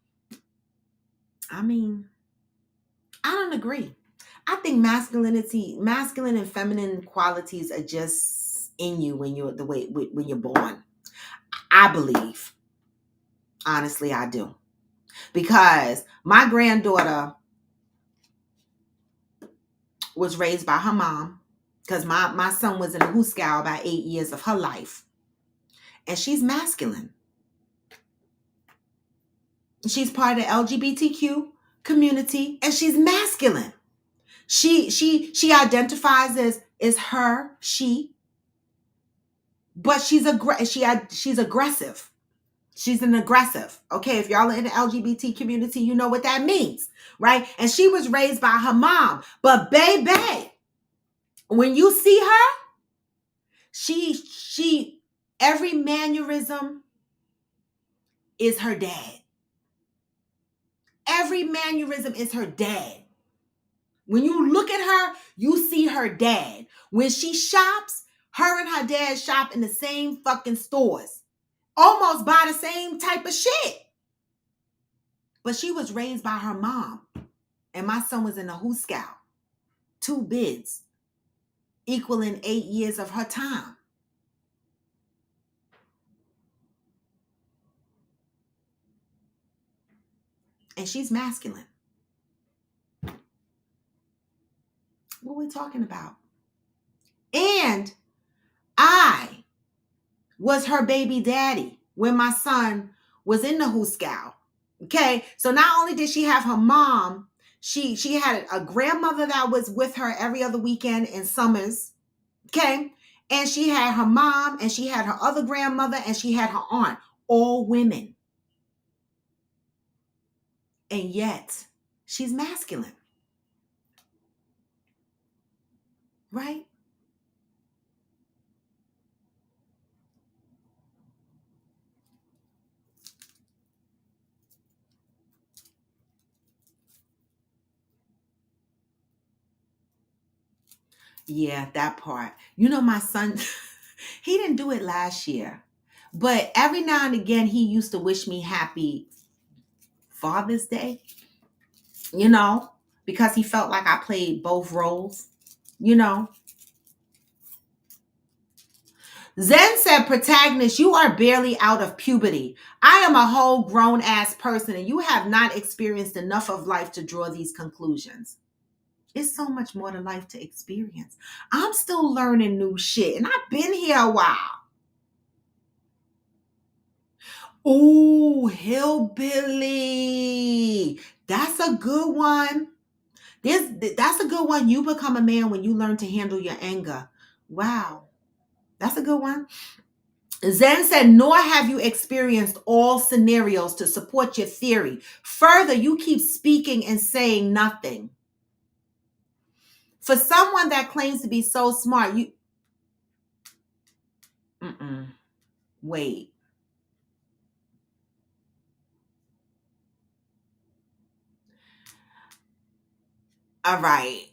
I mean, I don't agree. I think masculine and feminine qualities are just in you when you're when you're born. I believe. Honestly, I do. Because my granddaughter was raised by her mom. Because my son was in a Hooskow about 8 years of her life. And she's masculine. She's part of the LGBTQ community and she's masculine. She identifies as her, she, but she's aggressive. She's an aggressive. Okay, if y'all are in the LGBT community, you know what that means, right? And she was raised by her mom. But baby, when you see her, she every mannerism is her dad. Every mannerism is her dad. When you look at her, you see her dad. When she shops, her and her dad shop in the same fucking stores. Almost buy the same type of shit. But she was raised by her mom. And my son was in a Hooskow. 2 bids, equaling 8 years of her time. And she's masculine. What are we talking about? And I was her baby daddy when my son was in the Hooskow. Okay, so not only did she have her mom, she had a grandmother that was with her every other weekend in summers. Okay, and she had her mom, and she had her other grandmother, and she had her aunt, all women. And yet, she's masculine. Right? Yeah, that part. You know, my son, he didn't do it last year, but every now and again, he used to wish me happy Father's Day, you know, because he felt like I played both roles, you know. Zen said, protagonist, you are barely out of puberty. I am a whole grown ass person and you have not experienced enough of life to draw these conclusions. It's so much more to life to experience. I'm still learning new shit and I've been here a while. Ooh, hillbilly. That's a good one. That's a good one. You become a man when you learn to handle your anger. Wow. That's a good one. Zen said, nor have you experienced all scenarios to support your theory. Further, you keep speaking and saying nothing. For someone that claims to be so smart, you... Wait. All right.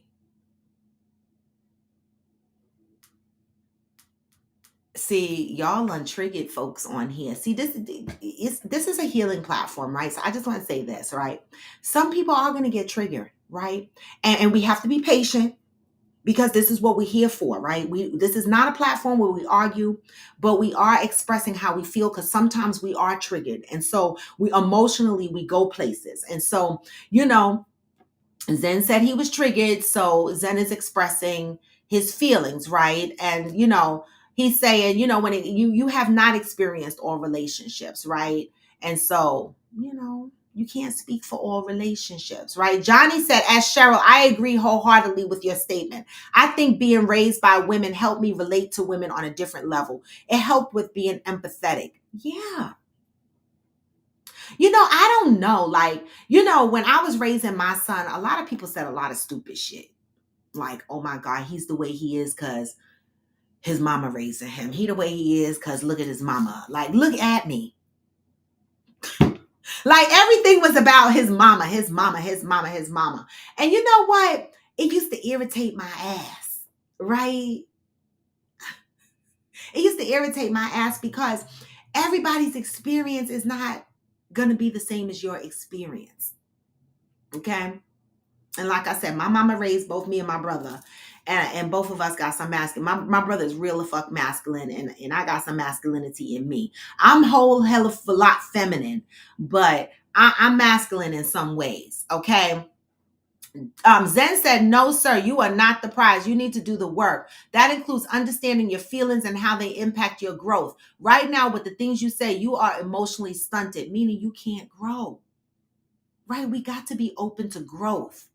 See, y'all untriggered folks on here. See, this is a healing platform, right? So I just want to say this, right? Some people are going to get triggered, right? And we have to be patient because this is what we're here for, right? This is not a platform where we argue, but we are expressing how we feel because sometimes we are triggered. And so we emotionally, we go places. And so, you know, Zen said he was triggered, so Zen is expressing his feelings, right? And you know, he's saying, you know, when you have not experienced all relationships, right? And so, you know, you can't speak for all relationships, right? Johnny said, as Cheryl, I agree wholeheartedly with your statement. I think being raised by women helped me relate to women on a different level. It helped with being empathetic. Yeah. You know, I don't know. Like, you know, when I was raising my son, a lot of people said a lot of stupid shit. Like, oh my God, he's the way he is because his mama raising him. He the way he is because look at his mama. Like, look at me. Like, everything was about his mama, his mama, his mama, his mama. And you know what? It used to irritate my ass, right? It used to irritate my ass because everybody's experience is not going to be the same as your experience. Okay? And like I said, my mama raised both me and my brother. And both of us got some masculine. My brother is real fuck masculine, and I got some masculinity in me. I'm whole hell of a lot feminine, but I'm masculine in some ways. Okay. Zen said, no, sir, you are not the prize. You need to do the work. That includes understanding your feelings and how they impact your growth. Right now, with the things you say, you are emotionally stunted, meaning you can't grow. Right? We got to be open to growth.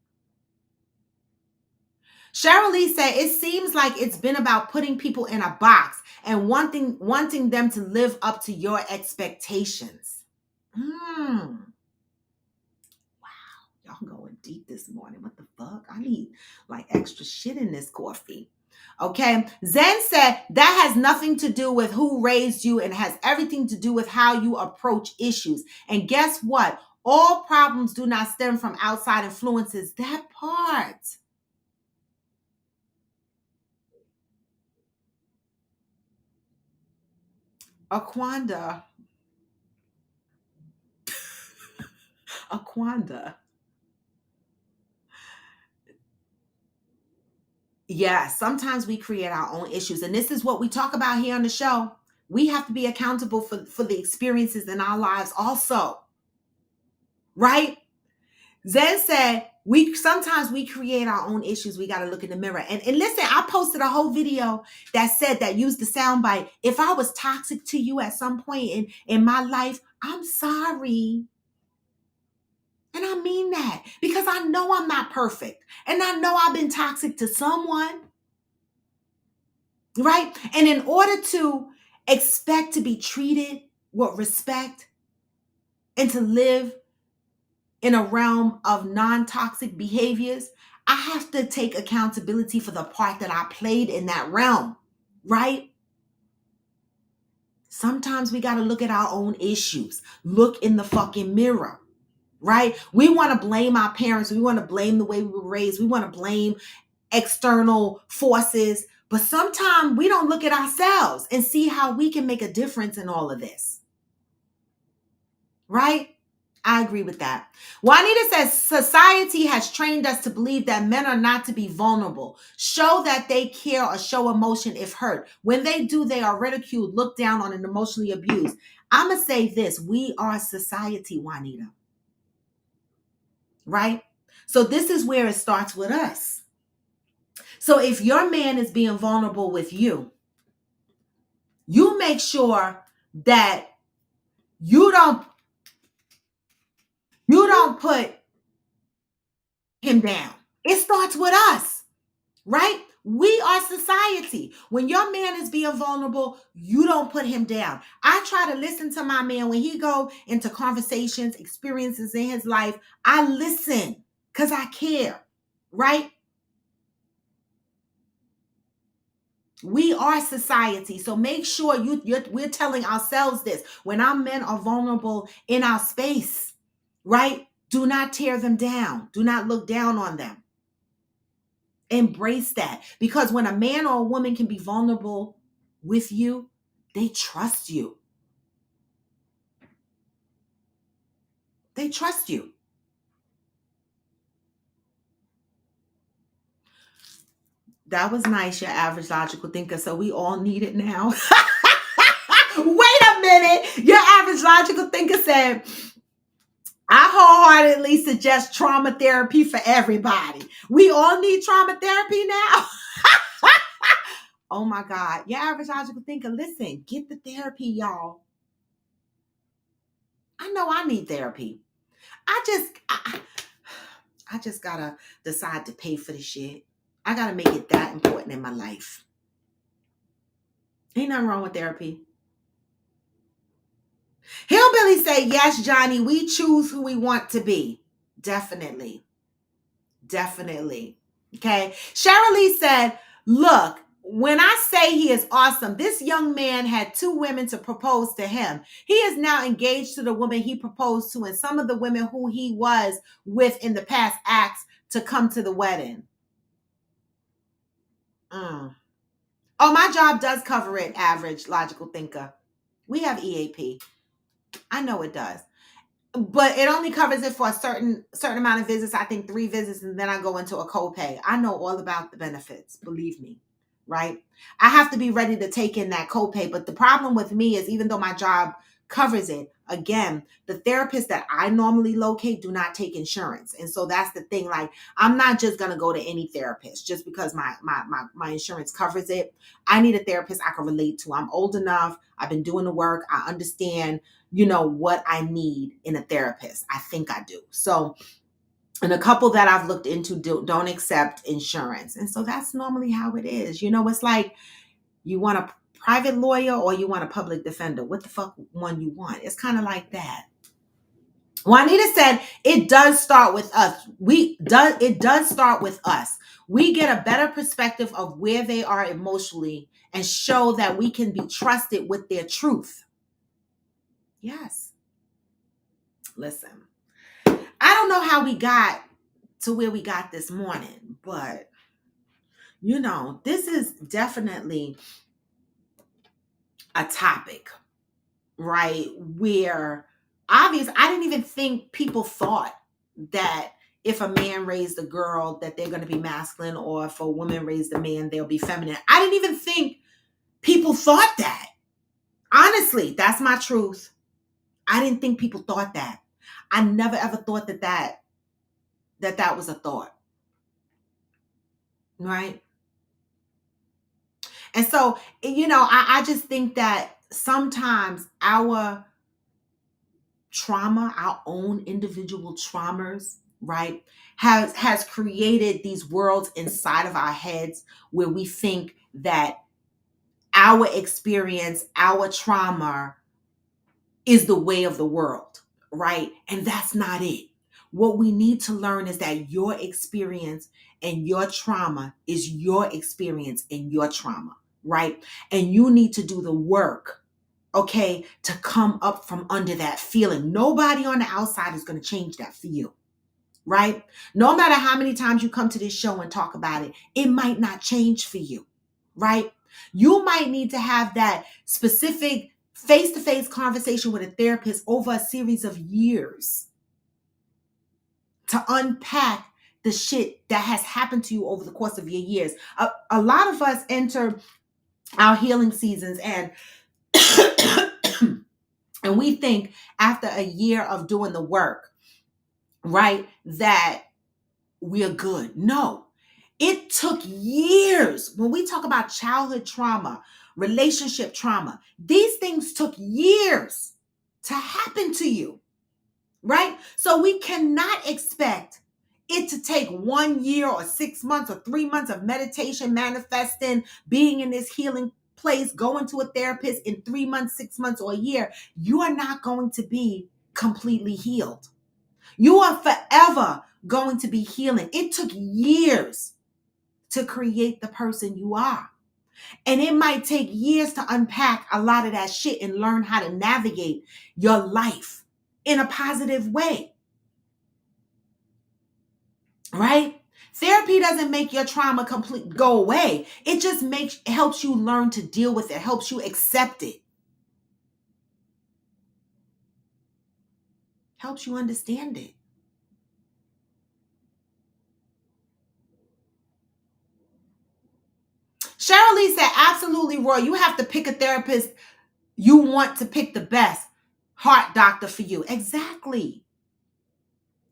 Cheryl Lee said, it seems like it's been about putting people in a box and wanting them to live up to your expectations. Wow. Y'all going deep this morning. What the fuck? I need like extra shit in this coffee. Okay. Zen said, that has nothing to do with who raised you and has everything to do with how you approach issues. And guess what? All problems do not stem from outside influences. That part. Aquanda. Yeah, sometimes we create our own issues. And this is what we talk about here on the show. We have to be accountable for the experiences in our lives also. Right? Zen said, sometimes we create our own issues. We got to look in the mirror. And listen, I posted a whole video that said that used the soundbite. If I was toxic to you at some point in my life, I'm sorry. And I mean that because I know I'm not perfect. And I know I've been toxic to someone. Right? And in order to expect to be treated with respect and to live in a realm of non-toxic behaviors, I have to take accountability for the part that I played in that realm. Right? Sometimes we got to look at our own issues. Look in the fucking mirror. Right? We want to blame our parents. We want to blame the way we were raised. We want to blame external forces. But sometimes we don't look at ourselves and see how we can make a difference in all of this. Right? I agree with that. Juanita says, society has trained us to believe that men are not to be vulnerable, show that they care or show emotion if hurt. When they do, they are ridiculed, looked down on, and emotionally abused. I'm going to say this. We are society, Juanita. Right? So this is where it starts with us. So if your man is being vulnerable with you, you make sure that you don't put him down. It starts with us, right? We are society. When your man is being vulnerable, you don't put him down. I try to listen to my man when he go into conversations, experiences in his life. I listen because I care, right? We are society. So make sure we're telling ourselves this. When our men are vulnerable in our space, right? Do not tear them down. Do not look down on them. Embrace that. Because when a man or a woman can be vulnerable with you, they trust you. They trust you. That was nice, your average logical thinker. So we all need it now. Wait a minute. Your average logical thinker said, I wholeheartedly suggest trauma therapy for everybody. We all need trauma therapy now. Oh my God. Your average logical thinker, listen, get the therapy, y'all. I know I need therapy. I just gotta decide to pay for the shit. I gotta make it that important in my life. Ain't nothing wrong with therapy. Hillbilly say, yes, Johnny, we choose who we want to be. Definitely. Okay. Cheryl Lee said, look, When I say he is awesome, this young man had 2 women to propose to him. He is now engaged to the woman he proposed to, and some of the women who he was with in the past asked to come to the wedding. Mm. Oh, my job does cover it, average logical thinker. We have EAP. I know it does. But it only covers it for a certain amount of visits. I think 3 visits, and then I go into a copay. I know all about the benefits, believe me, right? I have to be ready to take in that copay. But the problem with me is, even though my job covers it, again, the therapists that I normally locate do not take insurance. And so that's the thing. Like, I'm not just gonna go to any therapist just because my insurance covers it. I need a therapist I can relate to. I'm old enough. I've been doing the work. I understand, what I need in a therapist. I think I do. So, and a couple that I've looked into don't accept insurance. And so that's normally how it is. It's like, you want a private lawyer or you want a public defender. What the fuck one you want? It's kind of like that. Juanita said it does start with us. It does start with us. We get a better perspective of where they are emotionally and show that we can be trusted with their truth. Yes. Listen, I don't know how we got to where we got this morning, but this is definitely a topic, right? Where obviously I didn't even think people thought that if a man raised a girl that they're going to be masculine, or if a woman raised a man, they'll be feminine. I didn't even think people thought that. Honestly, that's my truth. I didn't think people thought that. I never ever thought that was a thought. Right? And so, I just think that sometimes our trauma, our own individual traumas, right, has created these worlds inside of our heads where we think that our experience, our trauma is the way of the world, right? And that's not it. What we need to learn is that your experience and your trauma is your experience and your trauma, right? And you need to do the work, okay, to come up from under that feeling. Nobody on the outside is going to change that for you, right? No matter how many times you come to this show and talk about it, it might not change for you, right? You might need to have that specific face-to-face conversation with a therapist over a series of years to unpack the shit that has happened to you over the course of your years. A lot of us enter our healing seasons and and we think after a year of doing the work, right, that we're good. No, it took years. When we talk about childhood trauma, relationship trauma, these things took years to happen to you, right? So we cannot expect it to take 1 year or 6 months or 3 months of meditation, manifesting, being in this healing place, going to a therapist in 3 months, 6 months, or a year. You are not going to be completely healed. You are forever going to be healing. It took years to create the person you are. And it might take years to unpack a lot of that shit and learn how to navigate your life in a positive way. Right? Therapy doesn't make your trauma go away. It just helps you learn to deal with it, helps you accept it. Helps you understand it. Cheryl Lee said, absolutely, Roy. You have to pick a therapist. You want to pick the best heart doctor for you. Exactly.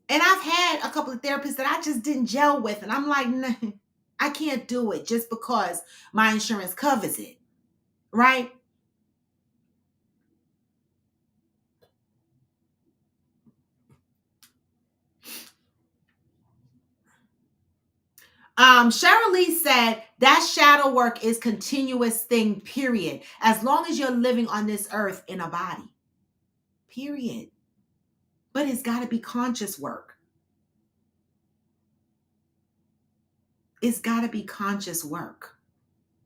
And I've had a couple of therapists that I just didn't gel with. And I'm like, nah, I can't do it just because my insurance covers it. Right? Cheryl Lee said that shadow work is continuous thing, period. As long as you're living on this earth in a body. Period. But it's got to be conscious work. It's got to be conscious work.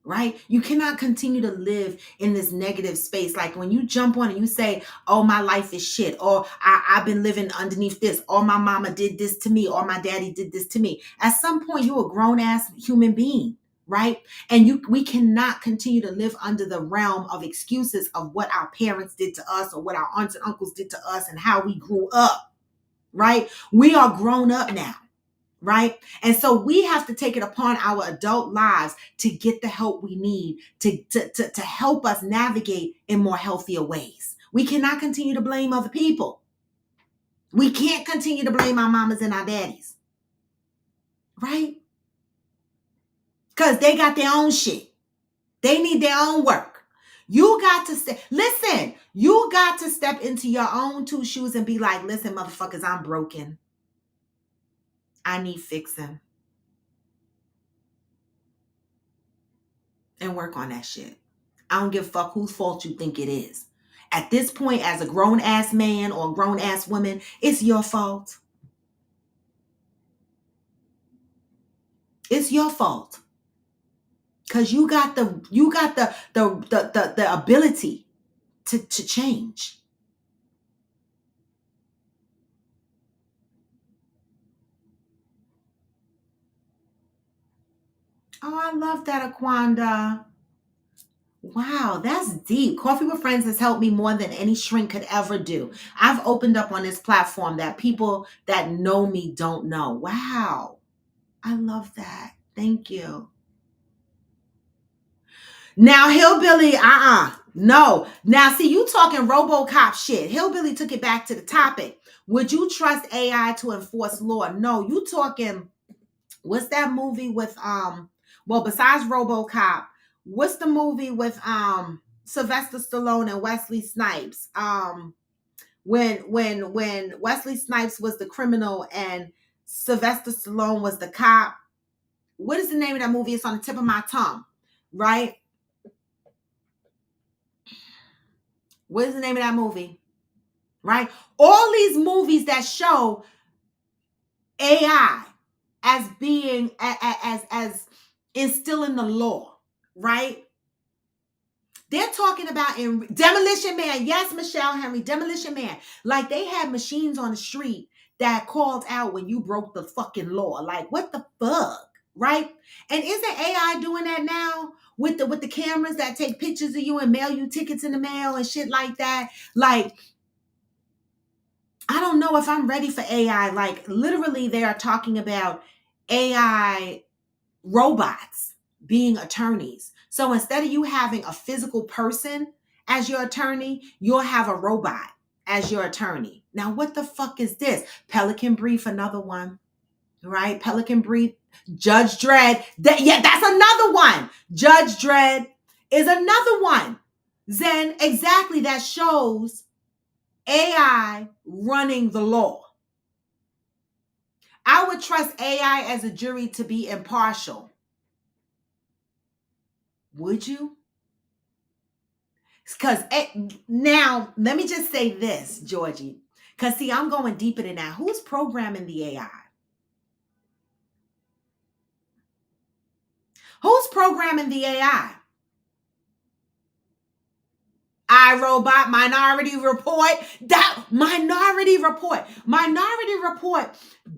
right? You cannot continue to live in this negative space. Like when you jump on and you say, oh, my life is shit, or I've been living underneath this, or my mama did this to me, or my daddy did this to me. At some point, you're a grown-ass human being, right? And we cannot continue to live under the realm of excuses of what our parents did to us or what our aunts and uncles did to us and how we grew up, right? We are grown up now. Right? And so we have to take it upon our adult lives to get the help we need to help us navigate in more healthier ways. We cannot continue to blame other people. We can't continue to blame our mamas and our daddies. Right? Because they got their own shit. They need their own work. You got to listen, you got to step into your own two shoes and be like, listen, motherfuckers, I'm broken. I need fixing. And work on that shit. I don't give a fuck whose fault you think it is. At this point, as a grown-ass man or grown-ass woman, it's your fault. It's your fault. Because you got the ability to change. Oh, I love that, Aquanda. Wow, that's deep. Coffee with Friends has helped me more than any shrink could ever do. I've opened up on this platform that people that know me don't know. Wow. I love that. Thank you. Now, Hillbilly, no. Now, see, you talking RoboCop shit. Hillbilly took it back to the topic. Would you trust AI to enforce law? No, you talking, what's that movie with, well, besides RoboCop, what's the movie with, Sylvester Stallone and Wesley Snipes? When Wesley Snipes was the criminal and Sylvester Stallone was the cop. What is the name of that movie? It's on the tip of my tongue, right? What is the name of that movie? Right? All these movies that show AI as being as instilling the law, right? They're talking about in Demolition Man. Yes, Michelle Henry, Demolition Man. Like they had machines on the street that called out when you broke the fucking law. Like what the fuck, right? And isn't AI doing that now with the cameras that take pictures of you and mail you tickets in the mail and shit like that? Like I don't know if I'm ready for AI. Like literally they are talking about AI robots being attorneys. So instead of you having a physical person as your attorney, you'll have a robot as your attorney. Now, what the fuck is this? Pelican Brief, another one, right? Pelican Brief, Judge Dredd. That's another one. Judge Dredd is another one. Then exactly that shows AI running the law. I would trust AI as a jury to be impartial. Would you? Because now, let me just say this, Georgie. Because see, I'm going deeper than that. Who's programming the AI? Who's programming the AI? iRobot, Minority Report, that Minority Report,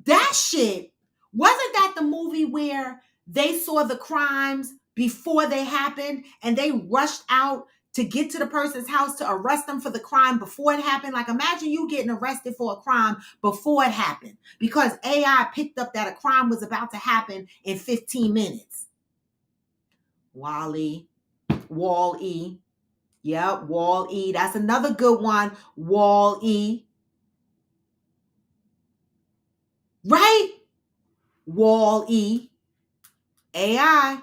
that shit, wasn't that the movie where they saw the crimes before they happened and they rushed out to get to the person's house to arrest them for the crime before it happened? Like imagine you getting arrested for a crime before it happened because AI picked up that a crime was about to happen in 15 minutes. Wall-E. Yep, Wall-E. That's another good one. Wall-E. Right? Wall-E. AI.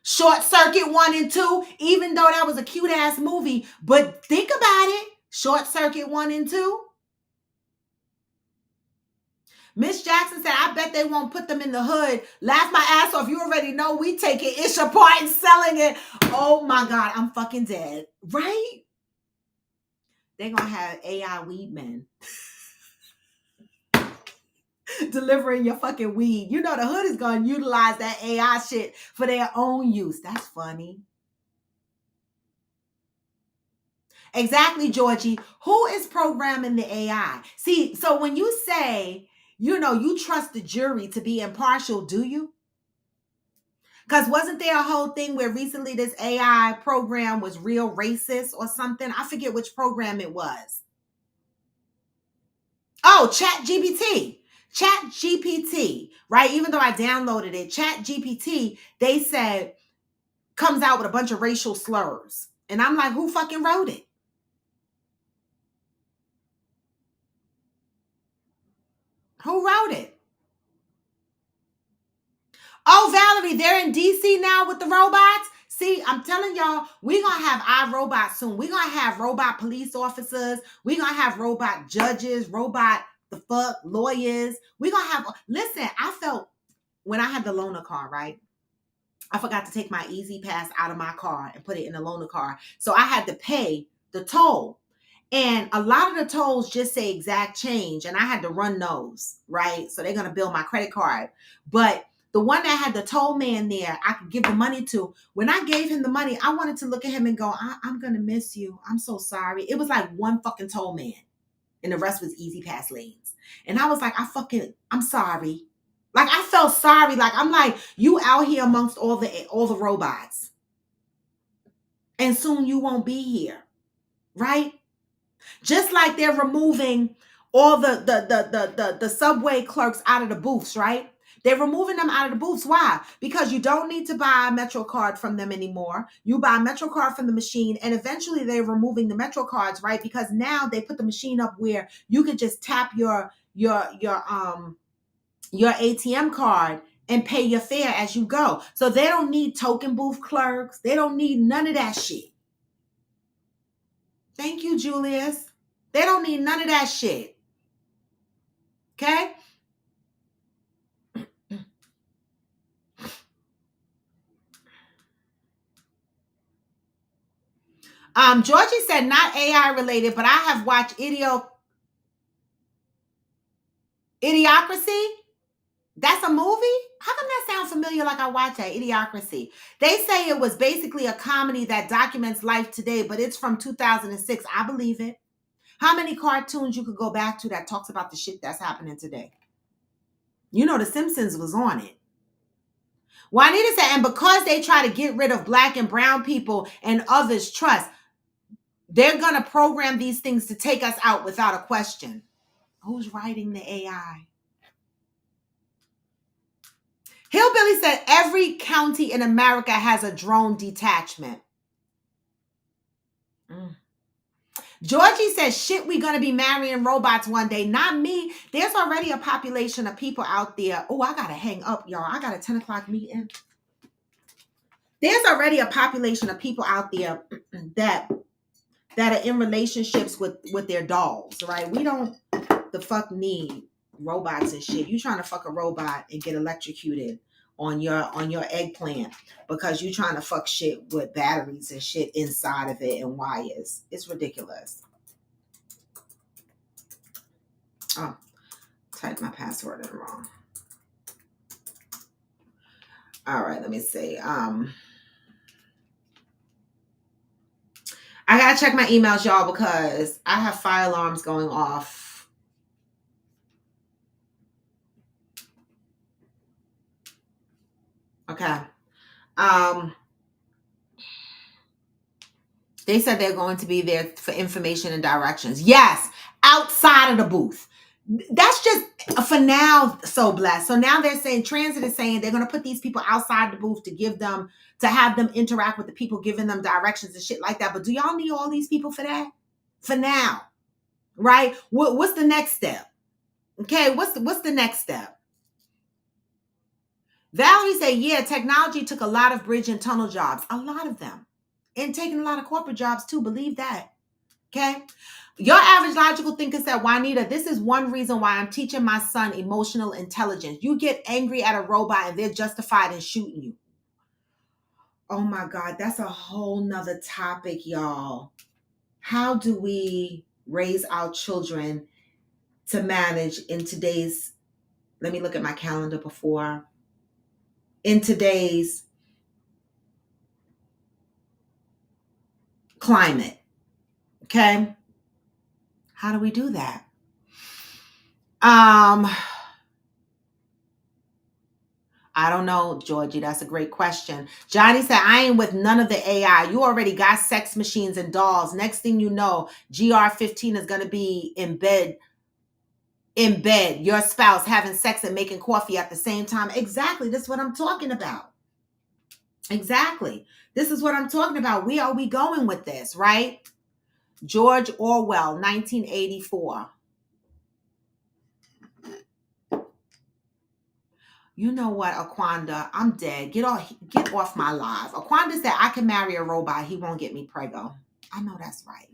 Short Circuit 1 and 2, even though that was a cute ass movie, but think about it. Short Circuit 1 and 2. Miss Jackson said, I bet they won't put them in the hood. Laugh my ass off. You already know we taking ish apart and selling it. Oh my God, I'm fucking dead. Right? They're going to have AI weed men. delivering your fucking weed. You know the hood is going to utilize that AI shit for their own use. That's funny. Exactly, Georgie. Who is programming the AI? See, so when you say, you trust the jury to be impartial, do you? Because wasn't there a whole thing where recently this AI program was real racist or something? I forget which program it was. Oh, Chat GPT, right? Even though I downloaded it, Chat GPT, they said, comes out with a bunch of racial slurs. And I'm like, who fucking wrote it? Who wrote it? Oh, Valerie, they're in DC now with the robots. See, I'm telling y'all, we're going to have iRobots soon. We're going to have robot police officers. We're going to have robot judges, robot lawyers. We're going to have, listen, I felt when I had the loaner car, right? I forgot to take my Easy Pass out of my car and put it in the loaner car. So I had to pay the toll. And a lot of the tolls just say exact change. And I had to run those, right? So they're going to bill my credit card. But the one that had the toll man there, I could give the money to. When I gave him the money, I wanted to look at him and go, I'm going to miss you. I'm so sorry. It was like one fucking toll man. And the rest was Easy Pass lanes. And I was like, I'm sorry. Like, I felt sorry. Like, I'm like, you out here amongst all the robots. And soon you won't be here. Right? Just like they're removing all the subway clerks out of the booths, right? They're removing them out of the booths. Why? Because you don't need to buy a Metro card from them anymore. You buy a Metro card from the machine, and eventually they're removing the Metro cards, right? Because now they put the machine up where you can just tap your ATM card and pay your fare as you go. So they don't need token booth clerks. They don't need none of that shit. Thank you, Julius. They don't need none of that shit. Okay? Georgie said not AI related, but I have watched Idiocracy. That's a movie? How come that sounds familiar like I watched that? Idiocracy. They say it was basically a comedy that documents life today, but it's from 2006. I believe it. How many cartoons you could go back to that talks about the shit that's happening today? You know, The Simpsons was on it. Juanita said, and because they try to get rid of black and brown people and others' trust, they're going to program these things to take us out without a question. Who's writing the AI? Hillbilly said every county in America has a drone detachment. Georgie says, shit, we going to be marrying robots one day. Not me. There's already a population of people out there. Oh, I got to hang up, y'all. I got a 10 o'clock meeting. There's already a population of people out there that are in relationships with their dolls, right? We don't the fuck need robots and shit. You trying to fuck a robot and get electrocuted on your eggplant because you trying to fuck shit with batteries and shit inside of it and wires. It's ridiculous. Oh, typed my password in wrong. All right, let me see. I gotta check my emails, y'all, because I have fire alarms going off. Okay. They said they're going to be there for information and directions. Yes, outside of the booth. That's just for now. So blessed. So now they're saying transit is saying they're going to put these people outside the booth to have them interact with the people, giving them directions and shit like that. But do y'all need all these people for that? For now, right? What's the next step? Okay, what's the next step? Valerie said, yeah, technology took a lot of bridge and tunnel jobs, a lot of them, and taking a lot of corporate jobs too. Believe that. Okay. Your average logical thinker said, Juanita, this is one reason why I'm teaching my son emotional intelligence. You get angry at a robot and they're justified in shooting you. Oh my God, that's a whole nother topic, y'all. How do we raise our children to manage in today's Let me look at my calendar before. In today's climate, okay? How do we do that? I don't know, Georgie. That's a great question. Johnny said, I ain't with none of the AI. You already got sex machines and dolls. Next thing you know, GR15 is going to be in bed, your spouse having sex and making coffee at the same time. Exactly. That's what I'm talking about. Exactly. This is what I'm talking about. Where are we going with this, right? George Orwell, 1984. You know what, Aquanda? I'm dead. Get off my live. Aquanda said I can marry a robot. He won't get me preggo. I know that's right.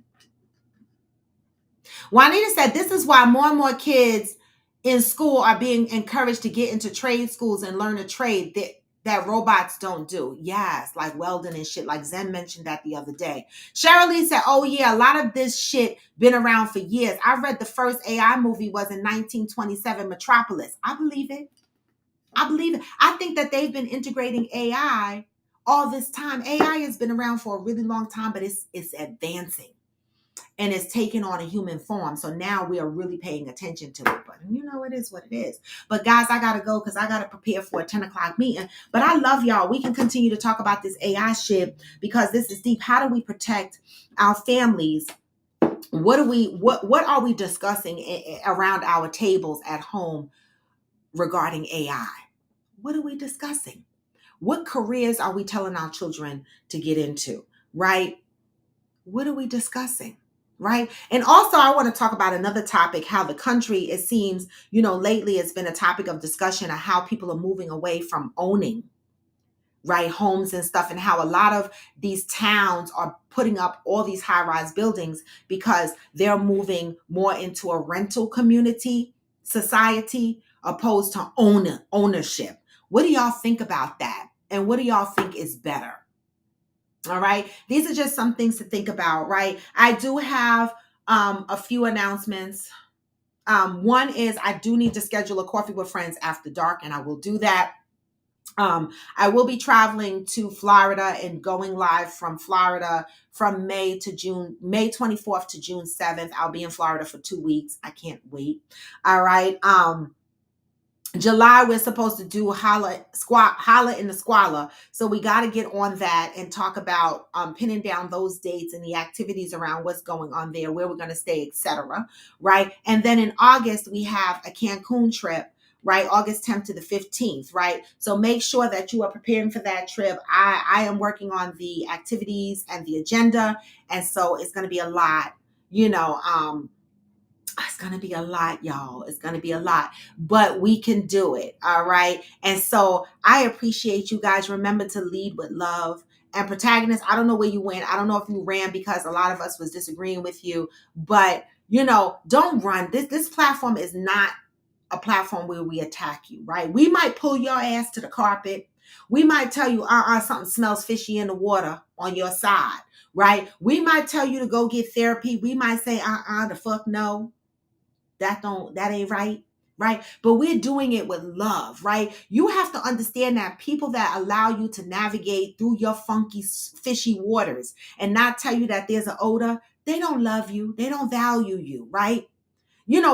Juanita said this is why more and more kids in school are being encouraged to get into trade schools and learn a trade that robots don't do. Yes, like welding and shit. Like Zen mentioned that the other day. Cheryl Lee said, oh yeah, a lot of this shit been around for years. I read the first AI movie was in 1927, Metropolis. I believe it. I believe it. I think that they've been integrating AI all this time. AI has been around for a really long time, but it's advancing and it's taking on a human form. So now we are really paying attention to it. But you know, it is what it is. But guys, I gotta go because I gotta prepare for a 10 o'clock meeting. But I love y'all. We can continue to talk about this AI shit because this is deep. How do we protect our families? What are we discussing around our tables at home regarding AI? What are we discussing? What careers are we telling our children to get into, right? What are we discussing, right? And also, I want to talk about another topic, how the country, it seems, lately it's been a topic of discussion of how people are moving away from owning, right, homes and stuff, and how a lot of these towns are putting up all these high-rise buildings because they're moving more into a rental community society opposed to ownership. What do y'all think about that? And what do y'all think is better? All right. These are just some things to think about, right? I do have a few announcements. One is I do need to schedule a coffee with friends after dark, and I will do that. I will be traveling to Florida and going live from Florida from May 24th to June 7th. I'll be in Florida for 2 weeks. I can't wait. All right. July, we're supposed to do Holla in the Squalor. So we got to get on that and talk about pinning down those dates and the activities around what's going on there, where we're going to stay, etc. Right. And then in August, we have a Cancun trip, right? August 10th to the 15th, right? So make sure that you are preparing for that trip. I am working on the activities and the agenda. And so it's going to be a lot, it's going to be a lot, y'all. It's going to be a lot, but we can do it. All right. And so I appreciate you guys. Remember to lead with love. And protagonist, I don't know where you went. I don't know if you ran because a lot of us was disagreeing with you, but don't run. This platform is not a platform where we attack you, right? We might pull your ass to the carpet. We might tell you, something smells fishy in the water on your side, right? We might tell you to go get therapy. We might say, the fuck no. That ain't right? But we're doing it with love, right? You have to understand that people that allow you to navigate through your funky, fishy waters and not tell you that there's an odor, they don't love you. They don't value you, right?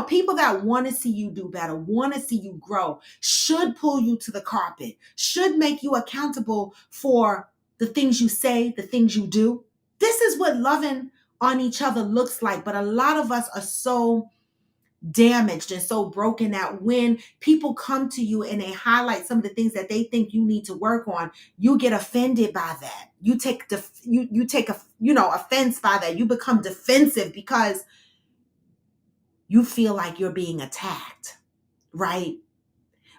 People that want to see you do better, want to see you grow, should pull you to the carpet, should make you accountable for the things you say, the things you do. This is what loving on each other looks like. But a lot of us are so damaged and so broken that when people come to you and they highlight some of the things that they think you need to work on, you get offended by that. You take offense by that. You become defensive because you feel like you're being attacked, right?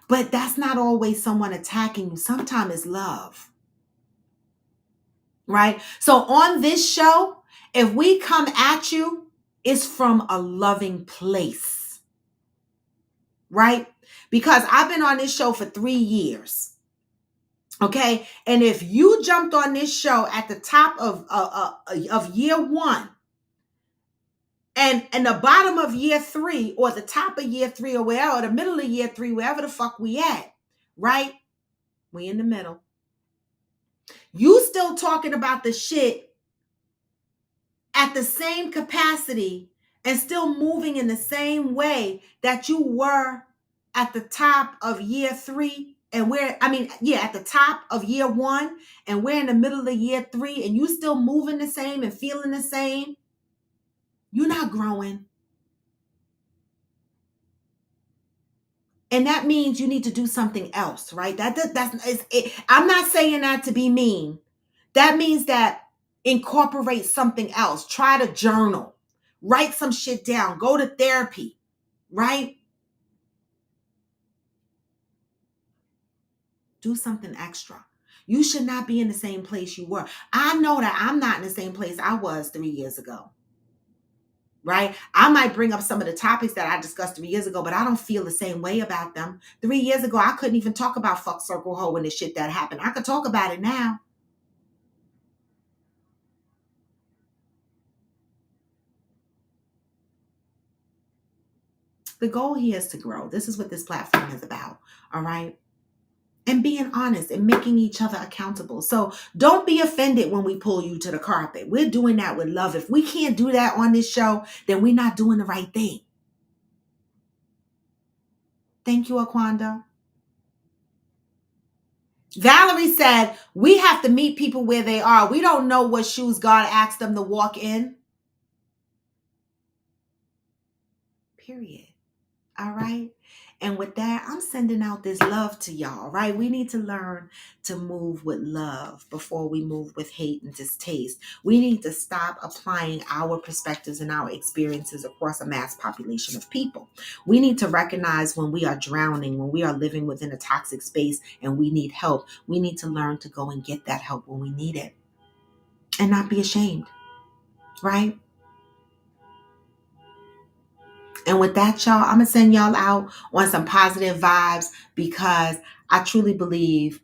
But that's not always someone attacking you. Sometimes it's love, right? So on this show, if we come at you, it's from a loving place, right? Because I've been on this show for 3 years. Okay. And if you jumped on this show at the top of year one And the bottom of year 3 or the top of year 3 or wherever, or the middle of year 3, wherever the fuck we at, right? We in the middle. You still talking about the shit at the same capacity and still moving in the same way that you were at the top of year 3 and at the top of year 1 and we're in the middle of year 3 and you still moving the same and feeling the same, you're not growing. And that means you need to do something else, right? I'm not saying that to be mean. That means that incorporate something else. Try to journal. Write some shit down. Go to therapy, right? Do something extra. You should not be in the same place you were. I know that I'm not in the same place I was 3 years ago, right? I might bring up some of the topics that I discussed 3 years ago, but I don't feel the same way about them. 3 years ago, I couldn't even talk about fuck circle hoe and the shit that happened. I could talk about it now. The goal here is to grow. This is what this platform is about, all right? And being honest and making each other accountable. So don't be offended when we pull you to the carpet. We're doing that with love. If we can't do that on this show, then we're not doing the right thing. Thank you, Aquanda. Valerie said, we have to meet people where they are. We don't know what shoes God asked them to walk in. Period. All right. And with that, I'm sending out this love to y'all, right? We need to learn to move with love before we move with hate and distaste. We need to stop applying our perspectives and our experiences across a mass population of people. We need to recognize when we are drowning, when we are living within a toxic space and we need help. We need to learn to go and get that help when we need it and not be ashamed, right? And with that, y'all, I'm going to send y'all out on some positive vibes because I truly believe,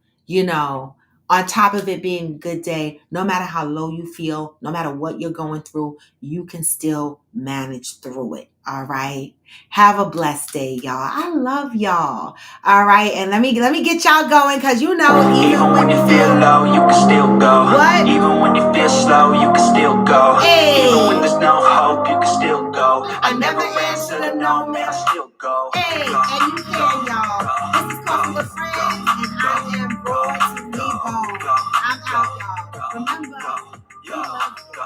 on top of it being a good day, no matter how low you feel, no matter what you're going through, you can still manage through it. All right. Have a blessed day, y'all. I love y'all. All right. And let me get y'all going because even when you feel low, you can still go. What? Even when you feel slow, you can still go. Hey. Even when there's no hope, you can still go. I never answer to no man, I still go. Hey, and you can, y'all. This is Coffee with Friends, and I am Broad to Reborn. I'm out, y'all. Remember, you love you.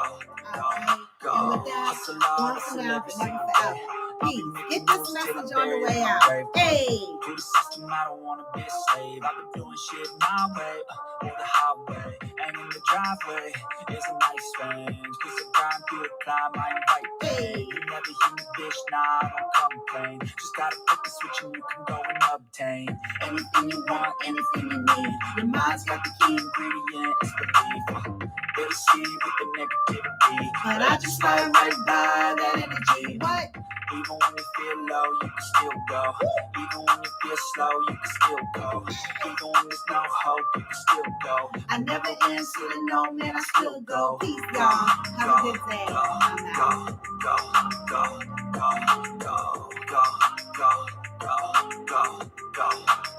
Alright. And with that, on for now, never forever. Peace. Get this message on the way out. Hey. To the system, I don't wanna be a slave. I've been doing shit my way, or the highway. And in the driveway is a nice range. Cause I grind through the climb, I invite pain. You never hear me, bitch, nah, I don't complain. Just gotta put the switch and you can go and obtain anything you want, anything you need. Your mind's got the key ingredient, it's belief. They see with the negativity, but I just slide right by that energy. What? Even when you feel low, you can still go. Even when you feel slow, you can still go. Even when there's no hope, you can still go. I never answer to no man, I still go. Peace, y'all. Have a good day. I'm out. Go.